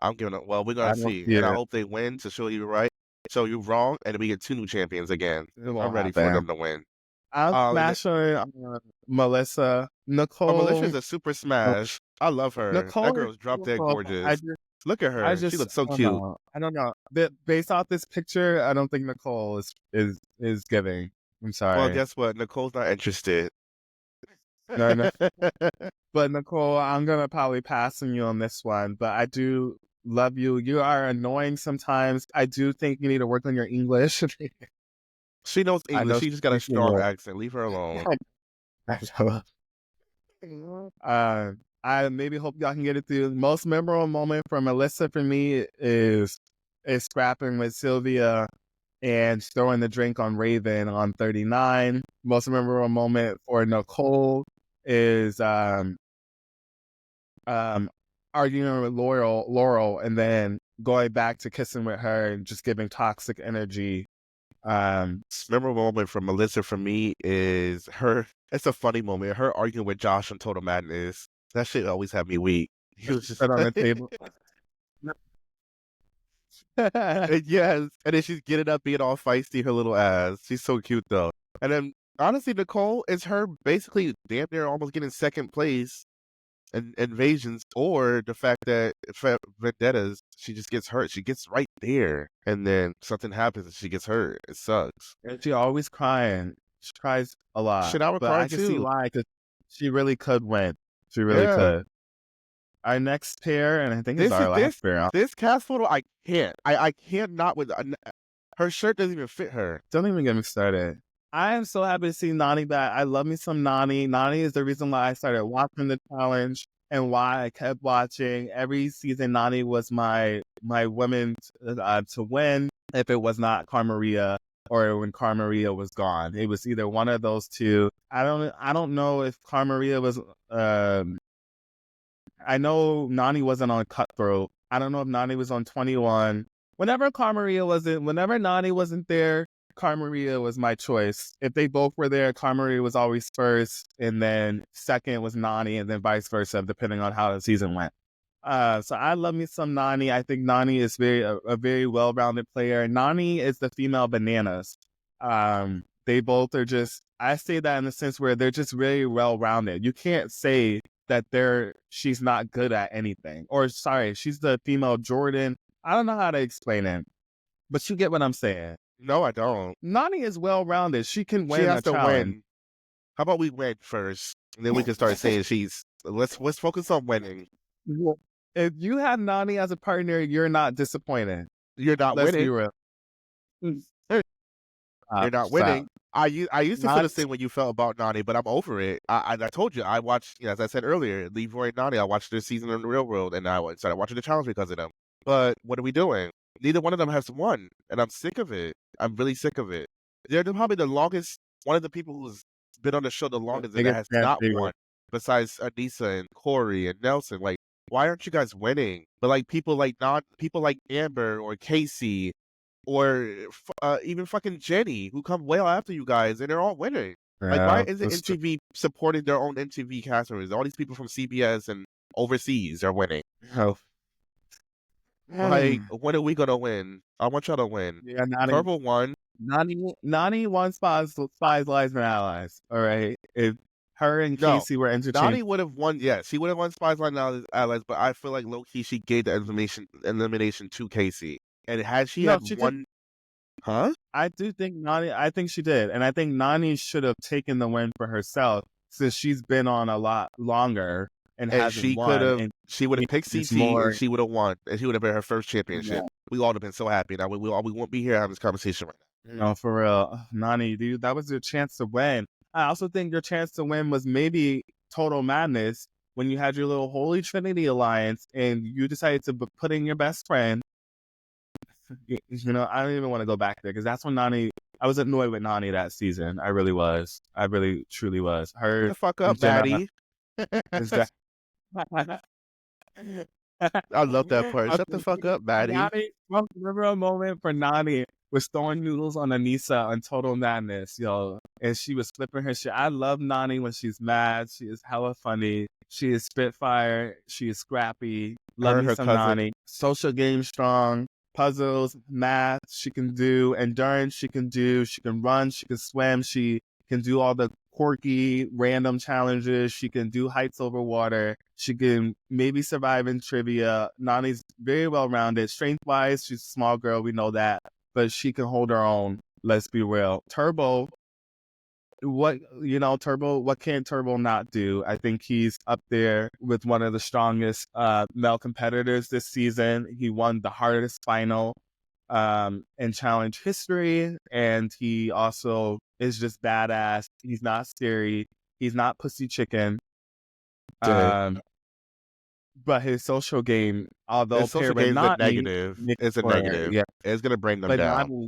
I'm giving them. Well, we're I gonna don't see, see and I it. hope they win to show you right, show you wrong, and we get 2 new champions again. It I'm won't ready for happen. them to win. I'll And smash her Melissa. Melissa's Nicole. a super smash. I love her. That Nicole is girl's drop dead beautiful. gorgeous. Look at I her. She just, looks so I don't cute. know. I don't know. Based off this picture, I don't think Nicole is giving. I'm Well, sorry. guess what? Nicole's not interested. No, no. But Nicole, I'm gonna probably pass on you on this one. But I do love you. You are annoying sometimes. I do think you need to work on your English. She knows I English. know She just got a speaking strong English. accent. Leave her alone. uh, I maybe hope y'all can get it through. Most memorable moment for Melissa for me is scrapping with Sylvia and throwing the drink on Raven on 39. Most memorable moment for Nicole is arguing with Laurel, and then going back to kissing with her and just giving toxic energy. Memorable moment from Melissa for me is her. It's a funny moment. Her arguing with Josh on Total Madness. That shit always had me weak. He was just Put on the table. and yes, and then she's getting up, being all feisty, her little ass. She's so cute though. And then honestly, Nicole is her basically damn near almost getting second place in invasions, or the fact that vendettas, she just gets hurt. She gets right there, and then something happens and she gets hurt. It sucks. And she always crying. She cries a lot, Shit, I would but cry I can see too. why, because she really could win. She really Yeah. could. Our next pair, and I think it's our last pair. This cast photo. I can't. I can't not with her shirt doesn't even fit her. Don't even get me started. I am so happy to see Nani back. I love me some Nani. Nani is the reason why I started watching the challenge and why I kept watching. Every season, Nani was my woman to win. If it was not Carmaria or when Carmaria was gone, it was either one of those two. I don't know if Carmaria was. I know Nani wasn't on Cutthroat. I don't know if Nani was on 21. Whenever Nani wasn't there, Carmaria was my choice. If they both were there, Carmaria was always first, and then second was Nani, and then vice versa, depending on how the season went. So I love me some Nani. I think Nani is a very well-rounded player. Nani is the female Bananas. They both are just, I say that in the sense where they're just very well-rounded. You can't say that she's not good at anything. Or sorry, she's the female Jordan. I don't know how to explain it, but you get what I'm saying. No, I don't. Nani is well-rounded. She can She win has a to challenge. win. How about we win first, and then we can start saying let's focus on winning. If you have Nani as a partner, you're not disappointed. You're not Let's be winning. real. You're not Stop. winning. I used to feel Not the same way you felt about Nani, but I'm over it. I told you I watched, as I said earlier, Leroy and Nani. I watched their season in the real world, and I started watching the challenge because of them. But what are we doing? Neither one of them has won, and I'm sick of it. I'm really sick of it. They're probably the longest, one of the people who's been on the show the the longest and that biggest has fan not favorite. won, besides Anissa and Corey and Nelson. Like, why aren't you guys winning? But like people like Amber or Casey or even fucking Jenny, who come well after you guys, and they're all winning. Like, why Yeah, isn't that's true. MTV supporting their own MTV cast members? All these people from CBS and overseas are winning. Oh. Like, when are we gonna win? I want y'all to win. Yeah, Turbo won. Nani won Spies, Lies, and Allies. All right. If her and No, Casey were Nani interchanged. would have won. Yes, he would have won Spies Line Allies, but I feel like low key she gave the elimination to Casey, and had she No, had she did. won, huh? I do think I think she did. And I think Nani should have taken the win for herself since she's been on a lot longer and And hasn't she could won. have, And she would have picked it's CT, and more. she would have won, and she would have been her first Yeah. championship. We all would have been so happy. Now we won't be here having this conversation right No, for real. Nani, dude, that was your chance to win. I also think your chance to win was maybe Total Madness when you had your little Holy Trinity alliance and you decided to put in your best friend. You know, I don't even want to go back there because that's when Nani, I was annoyed with Nani that season. I really was. I really, truly was. now. Her The fuck and up, Jenna. Maddie. Is that... I love that part. Shut the Okay, fuck up, Maddie. Nani, remember a moment for Nani was throwing noodles on Anissa on Total Madness, yo. And she was flipping her shit. I love Nani when she's mad. She is hella funny. She is Spitfire. She is scrappy. Love Her and me her some cousin. Nani. Social game strong. Puzzles, math, she can do. Endurance, she can do. She can run. She can swim. She can do all the quirky, random challenges. She can do heights over water. She can maybe survive in trivia. Nani's very well-rounded. Strength-wise, she's a small girl. We know that. But she can hold her own. Let's be real. Turbo, what can Turbo not do? I think he's up there with one of the strongest male competitors this season. He won the hardest final in challenge history, and he also is just badass. He's not scary. He's not pussy chicken. Did. But his social game, although His social paired with game's a Nani, negative. makes It's a for negative. yeah. It's gonna bring them But down.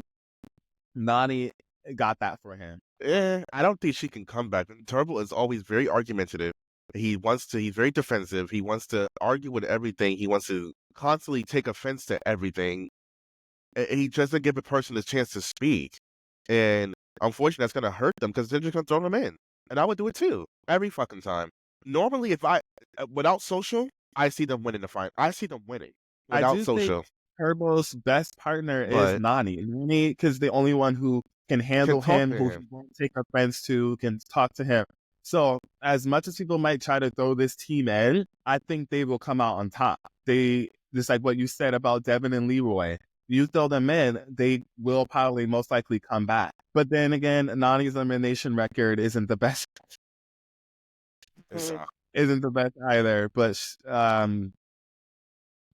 Nani got that for him. I don't think she can come back. Turbo is always very argumentative. He's very defensive. He wants to argue with everything. He wants to constantly take offense to everything. He doesn't give a person a chance to speak. And unfortunately, that's going to hurt them because they're just going to throw them in. And I would do it too, every fucking time. Normally, without social, I see them winning the fight. I see them winning I without do think social. Turbo's best partner is But Nani. Nani is the only one who can can handle talk him, to who he him. won't take offense to, can talk to him. So as much as people might try to throw this team in, I think they will come out on top. Just like what you said about Devin and Leroy. You throw them in, they will probably most likely come back. But then again, Nani's elimination record isn't the best. Isn't the best either. But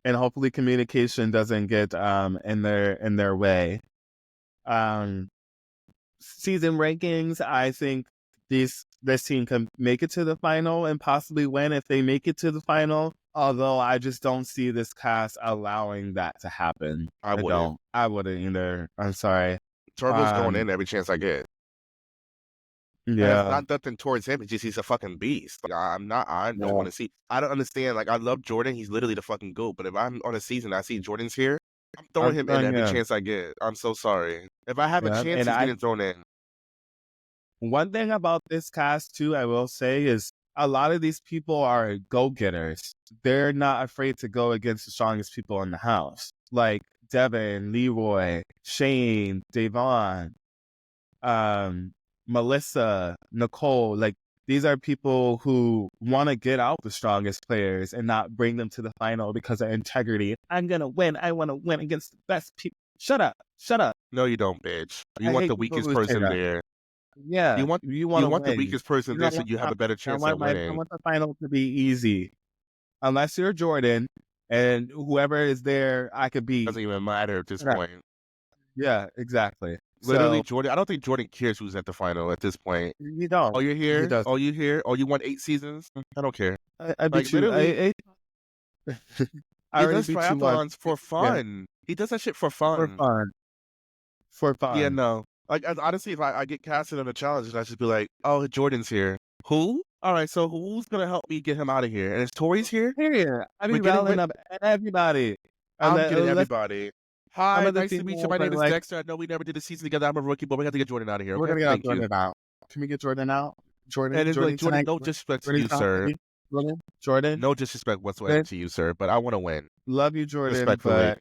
and hopefully communication doesn't get in their way. Season rankings, I think this team can make it to the final and possibly win if they make it to the final. Although I just don't see this cast allowing that to happen. I wouldn't. I wouldn't either. I'm sorry. Turbo's going in every chance I get. And it's Yeah. not nothing towards him. It's just he's a fucking beast. Like, I don't want to see. I don't understand. Like, I love Jordan. He's literally the fucking GOAT. But if I'm on a season, I see Jordan's here, I'm throwing him in every chance I get. I'm so sorry. If I have a chance, And he's getting thrown in. one thing about this cast too, I will say, is a lot of these people are go-getters. They're not afraid to go against the strongest people in the house. Like Devin, Leroy, Shane, Devon. Melissa, Nicole, like these are people who want to get out the strongest players and not bring them to the final because of integrity. I'm gonna win. I want to win against the best people. Shut up. Shut up. No, you don't, bitch. You I want hate the people weakest who say person that. there. Yeah, You want you want you to want the win. weakest person You there don't so want you have a better chance at I winning. want the final to be easy. Unless you're Jordan and whoever is there, I could be. Doesn't even matter at this point. Yeah, exactly. Literally, So Jordan. I don't think Jordan cares who's at the final at this point. you don't. Oh, you're He here. does. Oh, you here. Oh, you won 8 seasons. I don't care. I Like beat you. literally, I he already does beat you once. triathlons for Yeah, fun. He does that shit for for fun. fun. For Yeah, fun. no. Like honestly, if I get casted on a challenge, I should be like, oh, Jordan's here. Who? All right, so who's gonna help me get him out of here? And it's Tori's here. Here, I We're be getting rallying rid. up everybody. And I'm getting let's everybody. some Hi, of the nice to meet you. people My but name is like Dexter. I know we never did a season together. I'm a rookie, but we have to get Jordan out of here. we're Okay, gonna get thank you. Jordan out. Can we get Jordan out? And it's like Jordan Jordan, tonight. no disrespect to Jordan you, sir. Jordan. No disrespect whatsoever Good. to you, sir. But I want to win. Love you, Jordan, Respectfully, but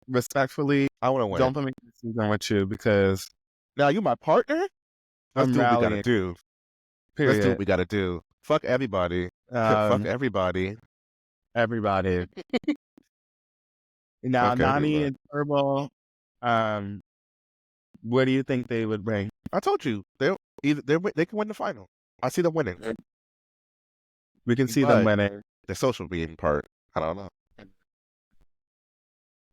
respectfully, I want to win. don't put me in the season with you because Now you my partner. Let's I'm do what we gotta rallying. do. Let's do what Period. we gotta do. Fuck everybody. Fuck everybody. Everybody. Now, Fuck Nani everybody. and Turbo, what do you think they would bring? I told you they can win the final. I see them winning. We can see them But winning. the social being part, I don't know.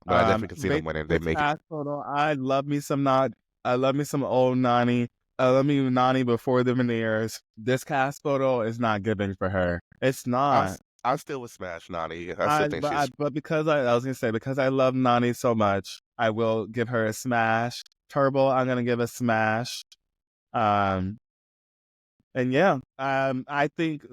But I definitely can see them Based winning. on They this make it. cast photo, I love me some I love me some old Nani. I love me Nani before the veneers. This cast photo is not giving for her. It's not. I still would smash Nani. I still think she's. But because I was gonna say because I love Nani so much, I will give her a smash. Turbo, I'm gonna give a smash. And yeah, I think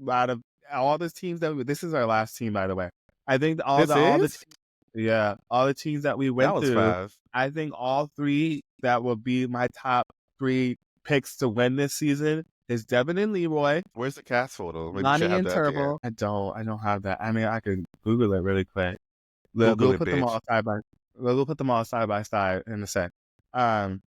out of all the teams this is our last team, by the way. I think all the teams that we went That was through, fast. I think all three that will be my top 3 picks to win this season is Devin and Leroy, Where's the cast photo? Maybe you should Nani have and that there. Turbo. I don't have that. I mean, I could Google it really quick. Google We'll it, put them bitch. all we'll put them all side by side in a sec. Oh,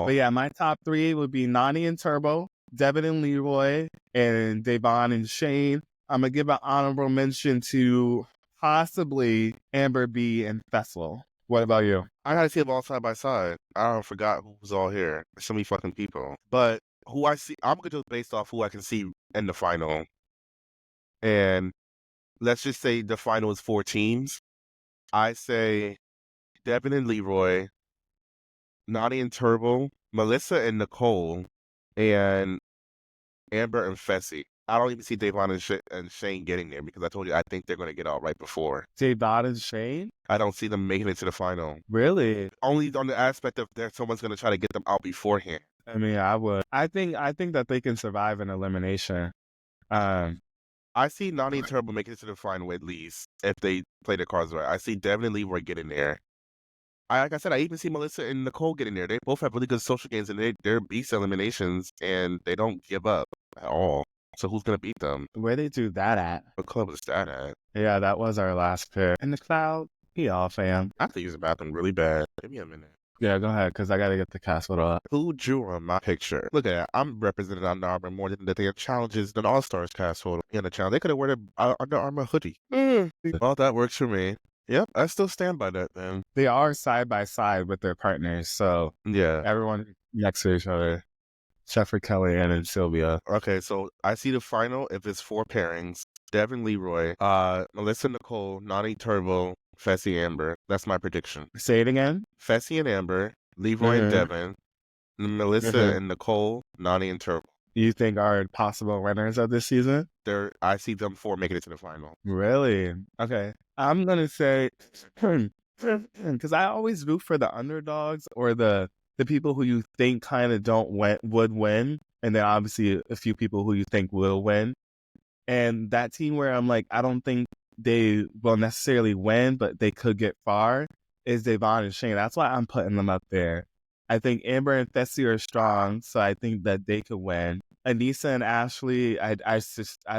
But yeah, my top 3 would be Nani and Turbo, Devin and Leroy, and Devon and Shane. I'm gonna give an honorable mention to possibly Amber B and Fessel. What about you? I gotta see them all side by side. I don't forgot who was all here. There's so many fucking people. But who I see, I'm gonna do it based off who I can see in the final. And let's just say the final is 4 teams. I say Devin and Leroy, Nani and Turbo, Melissa and Nicole, and Amber and Fessy. I don't even see Devon and Shane getting there because I told you I think they're going to get out right before. Devon and Shane? I don't see them making it to the final. Really? Only on the aspect of that someone's going to try to get them out beforehand. I mean, I would. I think that they can survive an elimination. I see Nani and Turbo making it to the final at least if they play their cards right. I see Devin and Leroy getting there. Like I said, I even see Melissa and Nicole getting there. They both have really good social games and they're beast eliminations and they don't give up at all. So who's gonna beat them? Where they do that at? What club is that at? Yeah, that was our last pick. In the cloud, y'all fam. I have to use the bathroom really bad. Give me a minute. Yeah, go ahead, because I gotta get the cast photo up. Who drew on my picture? Look at that. I'm represented Under Armour more than the challenges than All-Stars cast photo in the challenge. They could have worn an Under Armour hoodie. Well, that works for me. Yep, I still stand by that then. They are side by side with their partners, so yeah, everyone next to each other. Shefford Kelly and Sylvia. Okay, so I see the final if it's 4 pairings. Devin Leroy, Melissa Nicole, Nani Turbo, Fessy Amber. That's my prediction. Say it again. Fessy and Amber, Leroy and Devin, Melissa and Nicole, Nani and Turbo. You think are possible winners of this season? I see them 4 making it to the final. Really? Okay. I'm gonna say because I always root for the underdogs or the people who you think kind of would win, and then obviously a few people who you think will win. And that team where I'm like, I don't think they will necessarily win, but they could get far is Devon and Shane. That's why I'm putting them up there. I think Amber and Fessy are strong, so I think that they could win. Anissa and Ashley, I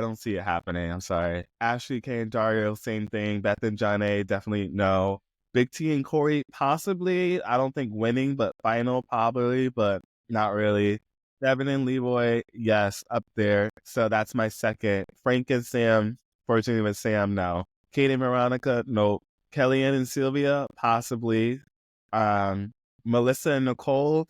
don't see it happening. I'm sorry. Ashley, Kay, and Dario, same thing. Beth and John A, definitely no. Big T and Corey, possibly. I don't think winning, but final, probably. But Not really. Devin and Leroy, yes, up there. So that's my second. Frank and Sam, fortunately with Sam, no. Katie and Veronica, nope. Kellyanne and Sylvia, possibly. Um, Melissa and Nicole,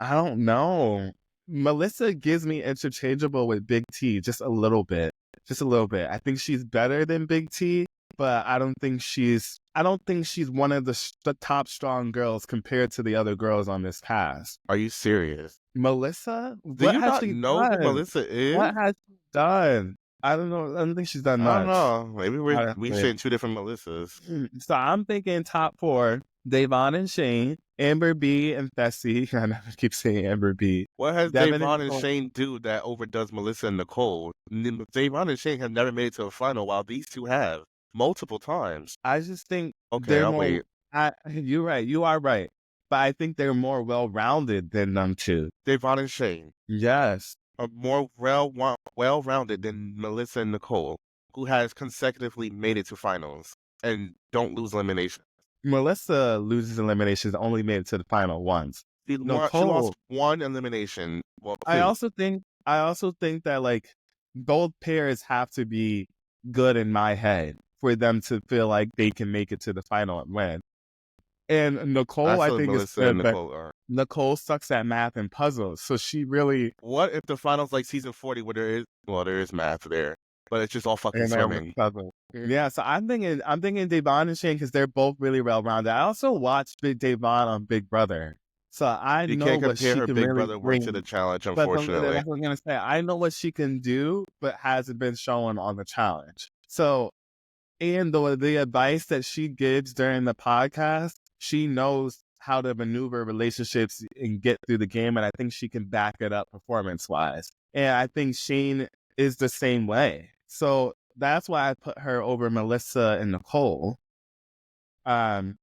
I don't know. Melissa gives me interchangeable with Big T just a little bit. Just a little bit. I think she's better than Big T, but I don't think she's one of the top strong girls compared to the other girls on this cast. Are you serious? Melissa? Do What you has not she know who done? Melissa What is? has she done? I don't know. I don't think she's done I don't much. know. Maybe we Honestly. sharing two different Melissas. So I'm thinking top four: Davon and Shane, Amber B and Fessy. I never keep saying Amber B. What has Devin and Davon and Nicole. Shane do that overdoes Melissa and Nicole? Davon and Shane have never made it to a final, while these two have multiple times. I just think Okay, they're I'll more. wait. You're right. You are right. But I think they're more well-rounded than them two. Davon and Shane Yes. are more well-rounded than Melissa and Nicole, who has consecutively made it to finals and don't lose elimination. Melissa loses eliminations, only made it to the final once. She lost Nicole, one elimination. Well, I two. also think that like both pairs have to be good in my head for them to feel like they can make it to the final and win. And Nicole, That's I what think is Melissa and good, but Nicole are. Nicole sucks at math and puzzles, so she really What if the finals like season 40 where there is math there, but it's just all fucking and there with swimming? puzzles. Yeah, so I'm thinking Devon and Shane because they're both really well rounded. I also watched Big Devon on Big Brother, so I You know can't what compare she her can big really brother work to the bring. challenge, But unfortunately. that's what I'm gonna say. I know what she can do, but hasn't been shown on the challenge. So, and the advice that she gives during the podcast, she knows how to maneuver relationships and get through the game, and I think she can back it up performance wise. And I think Shane is the same way. So that's why I put her over Melissa and Nicole. Um.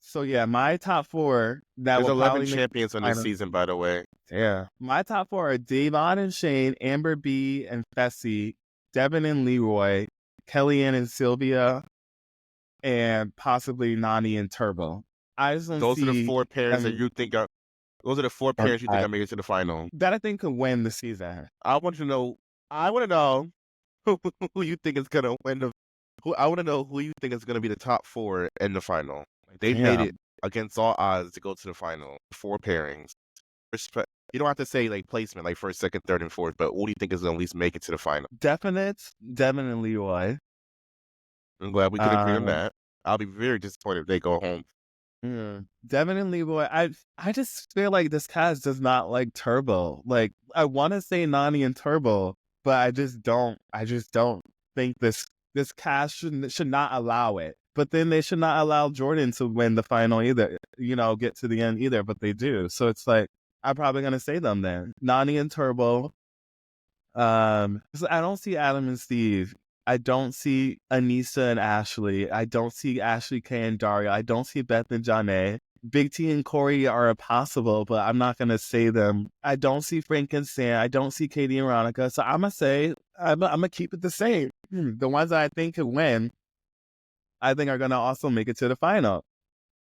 So yeah, my top four that There's will 11 probably make champions on this final. season, by the way. Yeah. My top four are Davon and Shane, Amber B and Fessy, Devin and Leroy, Kellyanne and Sylvia, and possibly Nani and Turbo. I just don't Those are the see four pairs that them you think are. Those are the four or pairs you think are making it to the final. that I think could win the season. I want to know. I want to know who you think is gonna win the. Who I want to know who you think is gonna be the top four in the final. Like, they've made Yeah. it against all odds to go to the final. Four pairings. You don't have to say like placement, like first, second, third, and fourth, but what do you think is gonna at least make it to the final? Definite Devin and Leroy. I'm glad we could agree on Um that. I'll be very disappointed if they go home. Devin and Leroy, I just feel like this cast does not like Turbo. Like I want to say Nani and Turbo, but I just don't. I just don't think this cast should not allow it. But then they should not allow Jordan to win the final either. You know, get to the end either. But they do. So it's like I'm probably gonna say them then. Nani and Turbo. 'Cause I don't see Adam and Steve. I don't see Anissa and Ashley. I don't see Ashley K and Daria. I don't see Beth and Janae. Big T and Corey are possible, but I'm not gonna say them. I don't see Frank and Sam. I don't see Katie and Veronica. So I'm gonna say I'm gonna keep it the same. The ones that I think could win, I think are gonna also make it to the final.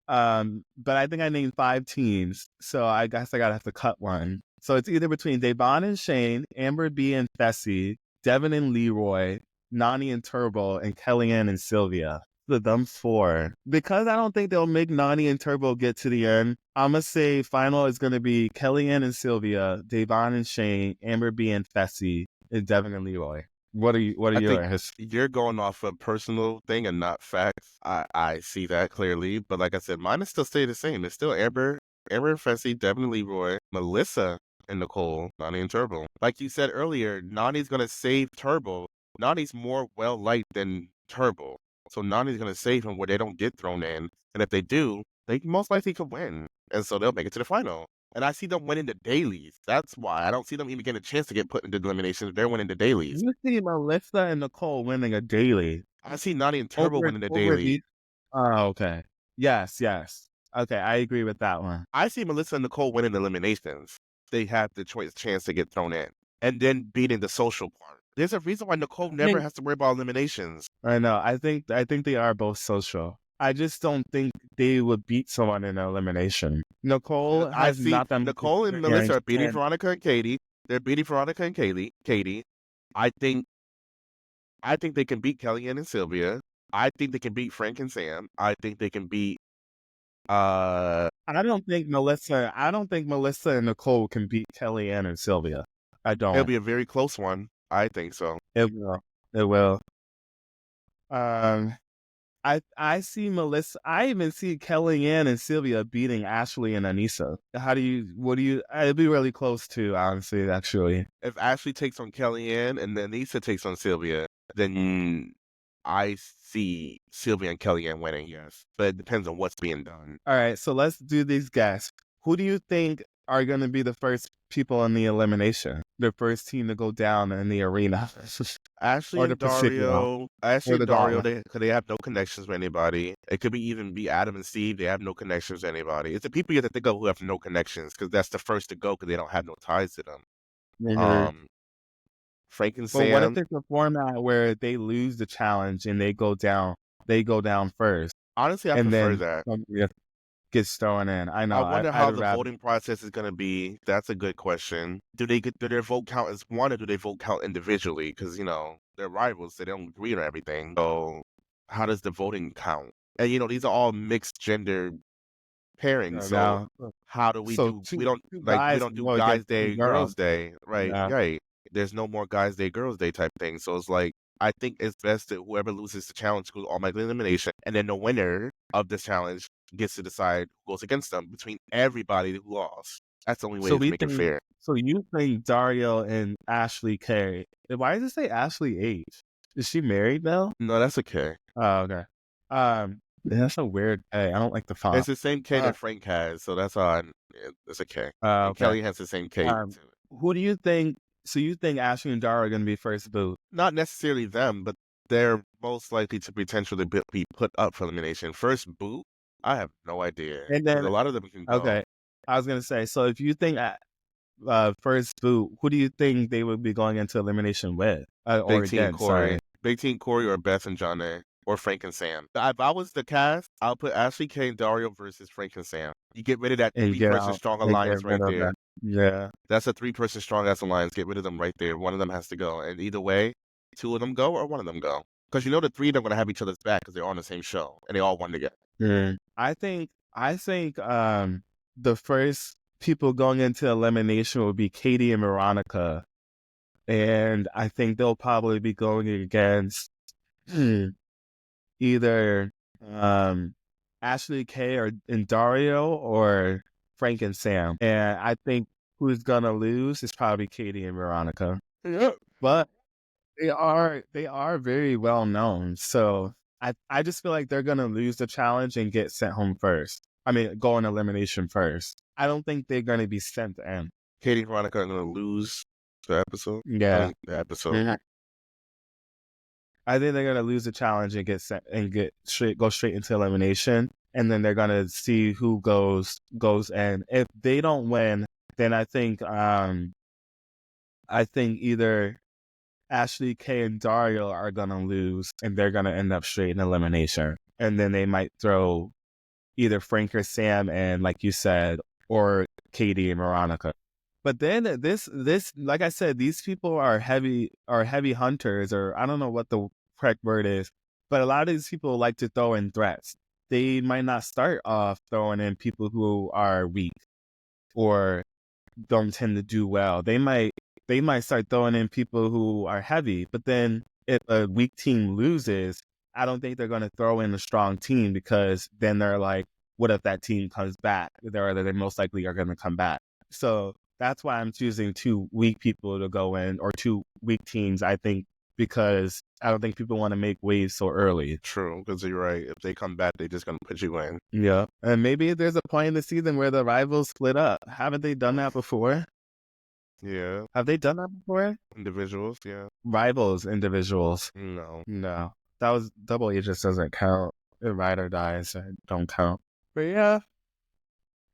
But I think I named 5 teams, so I guess I gotta have to cut one. So it's either between Devon and Shane, Amber B and Fessy, Devin and Leroy, Nani and Turbo, and Kellyanne and Sylvia. Them 4. Because I don't think they'll make Nani and Turbo get to the end, I'm gonna say final is gonna be Kellyanne and Sylvia, Devon and Shane, Amber B and Fessy, and Devin and Leroy. What are I think yours? you're going off a personal thing and not facts. I see that clearly, but like I said, mine is still stay the same. It's still Amber, Fessy, Devin, and Leroy, Melissa, and Nicole, Nani, and Turbo. Like you said earlier, Nani's gonna save Turbo. Nani's more well liked than Turbo, so Nani's gonna save him where they don't get thrown in, and if they do, they most likely could win, and so they'll make it to the final. And I see them winning the dailies. That's why I don't see them even getting a chance to get put into the eliminations. They're winning the dailies. You see Melissa and Nicole winning a daily. I see Nani and Turbo winning the Over daily. the. Oh, okay. Yes, yes. Okay, I agree with that one. I see Melissa and Nicole winning the eliminations. They have the chance to get thrown in, and then beating the social part. There's a reason why Nicole I never think has to worry about eliminations. I know. I think they are both social. I just don't think they would beat someone in an elimination. Nicole I has see not that much Nicole and experience, Melissa are beating and Veronica and Katie. They're beating Veronica and Katie. I think they can beat Kellyanne and Sylvia. I think they can beat Frank and Sam. I think they can beat I don't think Melissa and Nicole can beat Kellyanne and Sylvia. I it'll don't. be a very close one. I think so. It will. It will. Um, I see Melissa. I even see Kellyanne and Sylvia beating Ashley and Anissa. What do you? It'd be really close too, honestly. Actually, If Ashley takes on Kellyanne and then Lisa takes on Sylvia, then I see Sylvia and Kellyanne winning, yes. But it depends on what's being done. all right. So let's do these guys. Who do you think are going to be the first people in the elimination? The first team to go down in the arena, Ashley or the and Pacific, Dario, or the Gauntlet? they have no connections with anybody. It could even be Adam and Steve. They have no connections with anybody. It's the people you have to think of who have no connections because that's the first to go because they don't have no ties to them. Mhm. Um, Frank and But what if Sam. it's a format where they lose the challenge and they go down? They go down first, Honestly, I and prefer then that. somebody else gets thrown in. I I know. wonder I'd how the rather. voting process is going to be. That's a good question. Do their vote count as one or do they vote count individually? Because they're rivals, so they don't agree on everything. So how does the voting count? And these are all mixed gender pairings. So Now, how do we so do? two We two don't guys do go guys against two day, girls. girls day, right? Yeah. Right. There's no more guys day, girls day type thing. So it's like I think it's best that whoever loses the challenge goes automatic elimination, and then the winner of the challenge gets to decide who goes against them between everybody who lost. That's the only way So to we make it think. fair. So you think Dario and Ashley K. Why does it say Ashley H? Is she married now? No, that's okay. Oh, okay. That's a weird K. I don't like the font. It's the same K Uh, that Frank has, so that's all. It's okay. And okay. Kelly has the same K Um, too. who do you think? So you think Ashley and Dario are going to be first boot? Not necessarily them, but they're most likely to potentially be put up for elimination. First boot, I have no idea And because then, a lot of them can go. okay, I was gonna say. So if you think first boot, who do you think they would be going into elimination with, or Big Team against? Sorry. Corey, Big Team Corey, or Beth and Johnny, or Frank and Sam. If I was the cast, I'll put Ashley K and Dario versus Frank and Sam. You get rid of that And get three-person out strong and get alliance rid right of there. that. Yeah. That's a three-person strong ass alliance. Get rid of them right there. One of them has to go, and either way, two of them go or one of them go. Because the three of them are gonna have each other's back because they're on the same show and they all won together. Mm. I think the first people going into elimination would be Katie and Veronica, and I think they'll probably be going against either Ashley K or and Dario or Frank and Sam. And I think who's gonna lose is probably Katie and Veronica. Yeah. But they are very well known. So I just feel like they're gonna lose the challenge and get sent home first. I mean, go in elimination first. I don't think they're gonna be sent in. Katie and Veronica are gonna lose the episode. I Yeah. mean, the episode. Mhm. I think they're gonna lose the challenge and get sent and go straight into elimination, and then they're gonna see who goes in. If they don't win, then I think either Ashley K and Dario are gonna lose, and they're gonna end up straight in elimination, and then they might throw either Frank or Sam and, like you said, or Katie and Veronica. But then this like I said, these people are heavy hunters, or I don't know what the correct word is, but a lot of these people like to throw in threats. They might not start off throwing in people who are weak or don't tend to do well. They might start throwing in people who are heavy, but then if a weak team loses, I don't think they're going to throw in a strong team, because then they're like, what if that team comes back? They most likely are going to come back. So that's why I'm choosing two weak people to go in, or two weak teams, I think, because I don't think people want to make waves so early. True, because you're right. If they come back, they're just gonna put you in. Yeah. And maybe there's a point in the season where the rivals split up. Haven't they done that before? Yeah, Have they done that before? individuals. Yeah, Rivals, individuals. no. No. That was double A, just doesn't count. Ride or dies don't count. But yeah.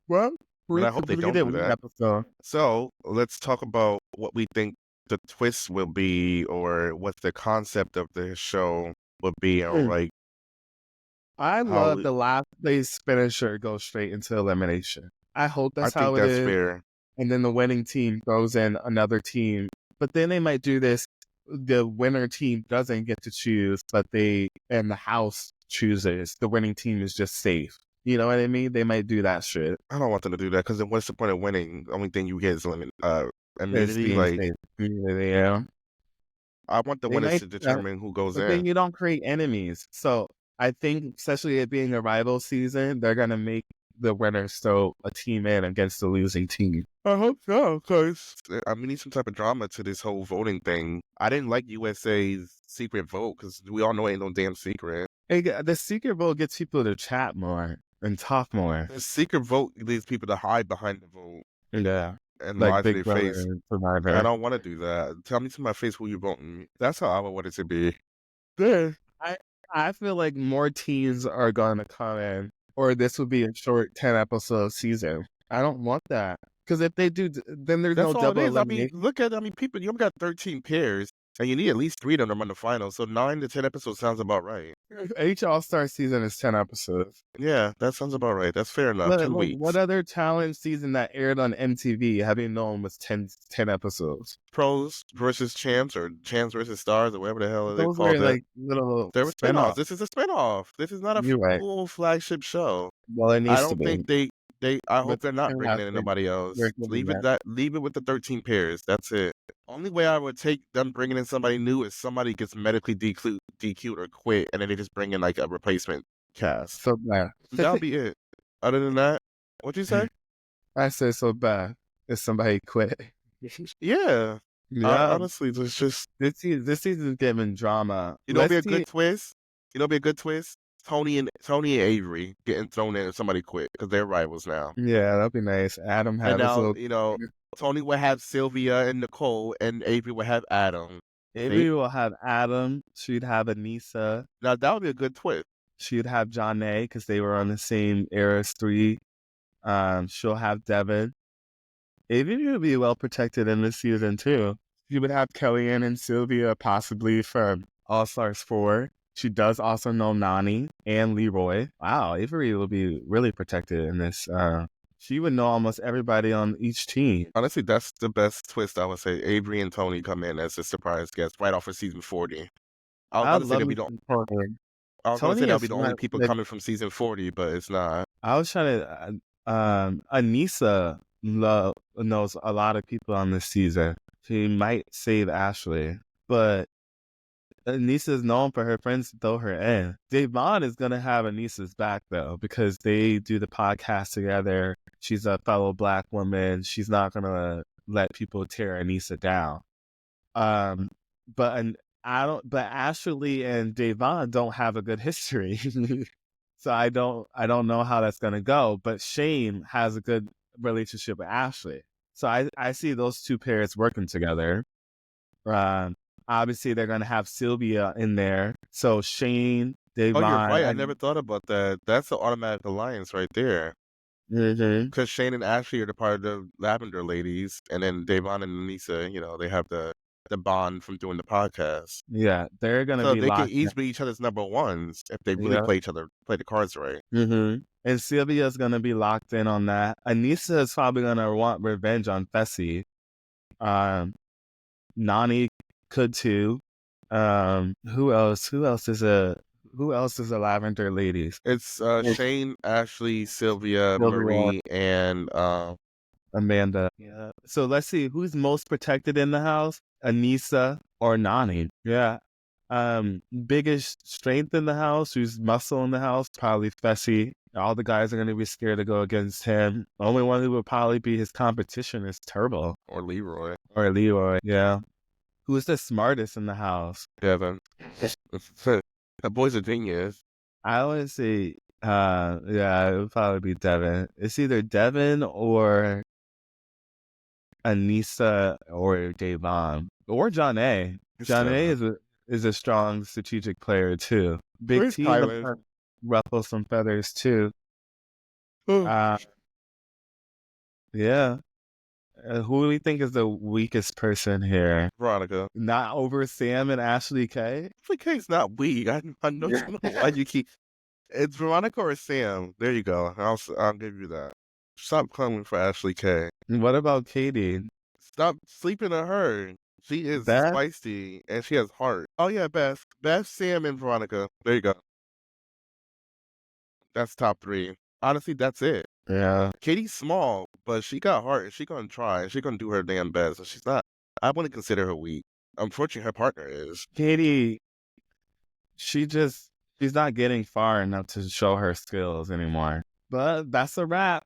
Well, But we I hope they don't completed do one that. episode. So let's talk about what we think the twist will be, or what the concept of the show would be, or Hmm. like I love How the last place finisher goes straight into elimination. I hope I that's think how it that's is. fair. And then the winning team throws in another team. But then they might do this. The winner team doesn't get to choose, but the house chooses. The winning team is just safe. You know what I mean? They might do that shit. I don't want them to do that because then what's the point of winning? The only thing you get is It's immunity. being Like safe. Yeah. I want the They winners might to do that, determine who goes but in. then you don't create enemies. So I think, especially it being a rival season, they're gonna make the winners throw a team in against the losing team. I hope so, because I need some type of drama to this whole voting thing. I didn't like USA's secret vote because we all know it ain't no damn secret. The secret vote gets people to chat more and talk more. The secret vote leads people to hide behind the vote Yeah, and like lie to Big their Brother face. and I Survivor. don't want to do that. Tell me to my face who you voting. That's how I would want it to be. Yeah. I feel like more teams are gonna come in, or this would be a short 10 episode season. I don't want that because if they do, then there's no That's all it double is. I mean, elimination. look at, people, you only got 13 pairs, and you need at least 3 of them on the final. So 9 to 10 episodes sounds about right. Each All Star season is 10 episodes. Yeah, that sounds about right. That's fair enough. But 2 like, what weeks. other challenge season that aired on MTV have you known was 10 episodes? Pros versus champs, or champs versus stars, or whatever the hell they Those called were it. like little There were spinoffs. spinoffs. This is a spinoff. This is not a You're right. full flagship show. Well, it I needs to don't think be, I but hope they're not bringing in nobody they're else. giving that. Leave it with the 13 pairs. That's it. Only way I would take them bringing in somebody new is somebody gets medically DQ'd or quit, and then they just bring in like a replacement cast. So bad. That'll be it. Other than that, what'd you say? I said so bad if somebody quit. Yeah. Yeah, Honestly, it's just, this season's giving drama. you know, it'd be Let's a see. good twist. You know, it'd be a good twist. Tony and Avery getting thrown in if somebody quit because they're rivals now. Yeah, that'd be nice. Adam And have his now, little. Tony would have Sylvia and Nicole, and Avery would have Adam. See? Avery will have Adam. She'd have Anissa. Now that would be a good twist. She'd have Janae because they were on the same Eras 3. She'll have Devin. Avery would be well protected in this season too. She would have Kellyanne and Sylvia possibly from All Stars 4. She does also know Nani and Leroy. Wow, Avery will be really protected in this. She would know almost everybody on each team. Honestly, that's the best twist, I would say. Avery and Tony come in as a surprise guest right off of season 40. I was I about would to say love they'll me be the some Tony. I was gonna say Tony that'll is be the only smart. people coming from season 40, but it's not. I was trying to. Anissa knows a lot of people on this season. She might save Ashley, but Anissa's known for her friends to throw her in. Devon is gonna have Anissa's back though because they do the podcast together. She's a fellow Black woman. She's not gonna let people tear Anissa down. Um, but I don't. But Ashley and Devon don't have a good history. So I don't know how that's gonna go. But Shane has a good relationship with Ashley. So I see those two pairs working together. Um, Obviously they're gonna have Sylvia in there. So Shane, Oh, you're Devon, right. I and never thought about that. That's the automatic alliance right there. mhm. Because Shane and Ashley are the part of the Lavender Ladies, and then Devon and Anissa, they have the bond from doing the podcast. Yeah, they're gonna So be they can locked in. each be each other's number ones if they really Yeah. play the cards right. And Sylvia's gonna be locked in on that. Anissa is probably gonna want revenge on Fessy. Nani could too. Who else? Who else is a Lavender Ladies? It's Shane, Ashley, Sylvia, Sylvia, Marie, and Amanda. Yeah. So let's see who's most protected in the house: Anissa or Nani. Yeah. Biggest strength in the house, who's muscle in the house, probably Fessy. All the guys are gonna be scared to go against him. The only one who would probably be his competition is Turbo or Leroy. or Leroy. Yeah. Who's the smartest in the house? Devin. That boy's a genius. I would say, yeah, it would probably be Devin. It's either Devin or Anissa or Devon or John A. John A is a strong strategic player too. Big Where's team Tyler? ruffle some feathers too. Oh, Yeah. Who do we think is the weakest person here? Veronica. Not over Sam and Ashley K. Ashley K's not weak. I know why you keep. It's Veronica or Sam. There you go. I'll give you that. Stop coming for Ashley K. What about Katie? Stop sleeping on her. She is Beth? feisty and she has heart. Oh yeah, Beth. Beth, Sam, and Veronica. There you go. That's top three. Honestly, that's it. Yeah. Katie's small, but she got heart and she gonna try and she gonna do her damn best. And she's not. I wouldn't consider her weak. Unfortunately, her partner is. Katie, she just, she's not getting far enough to show her skills anymore. But that's a wrap.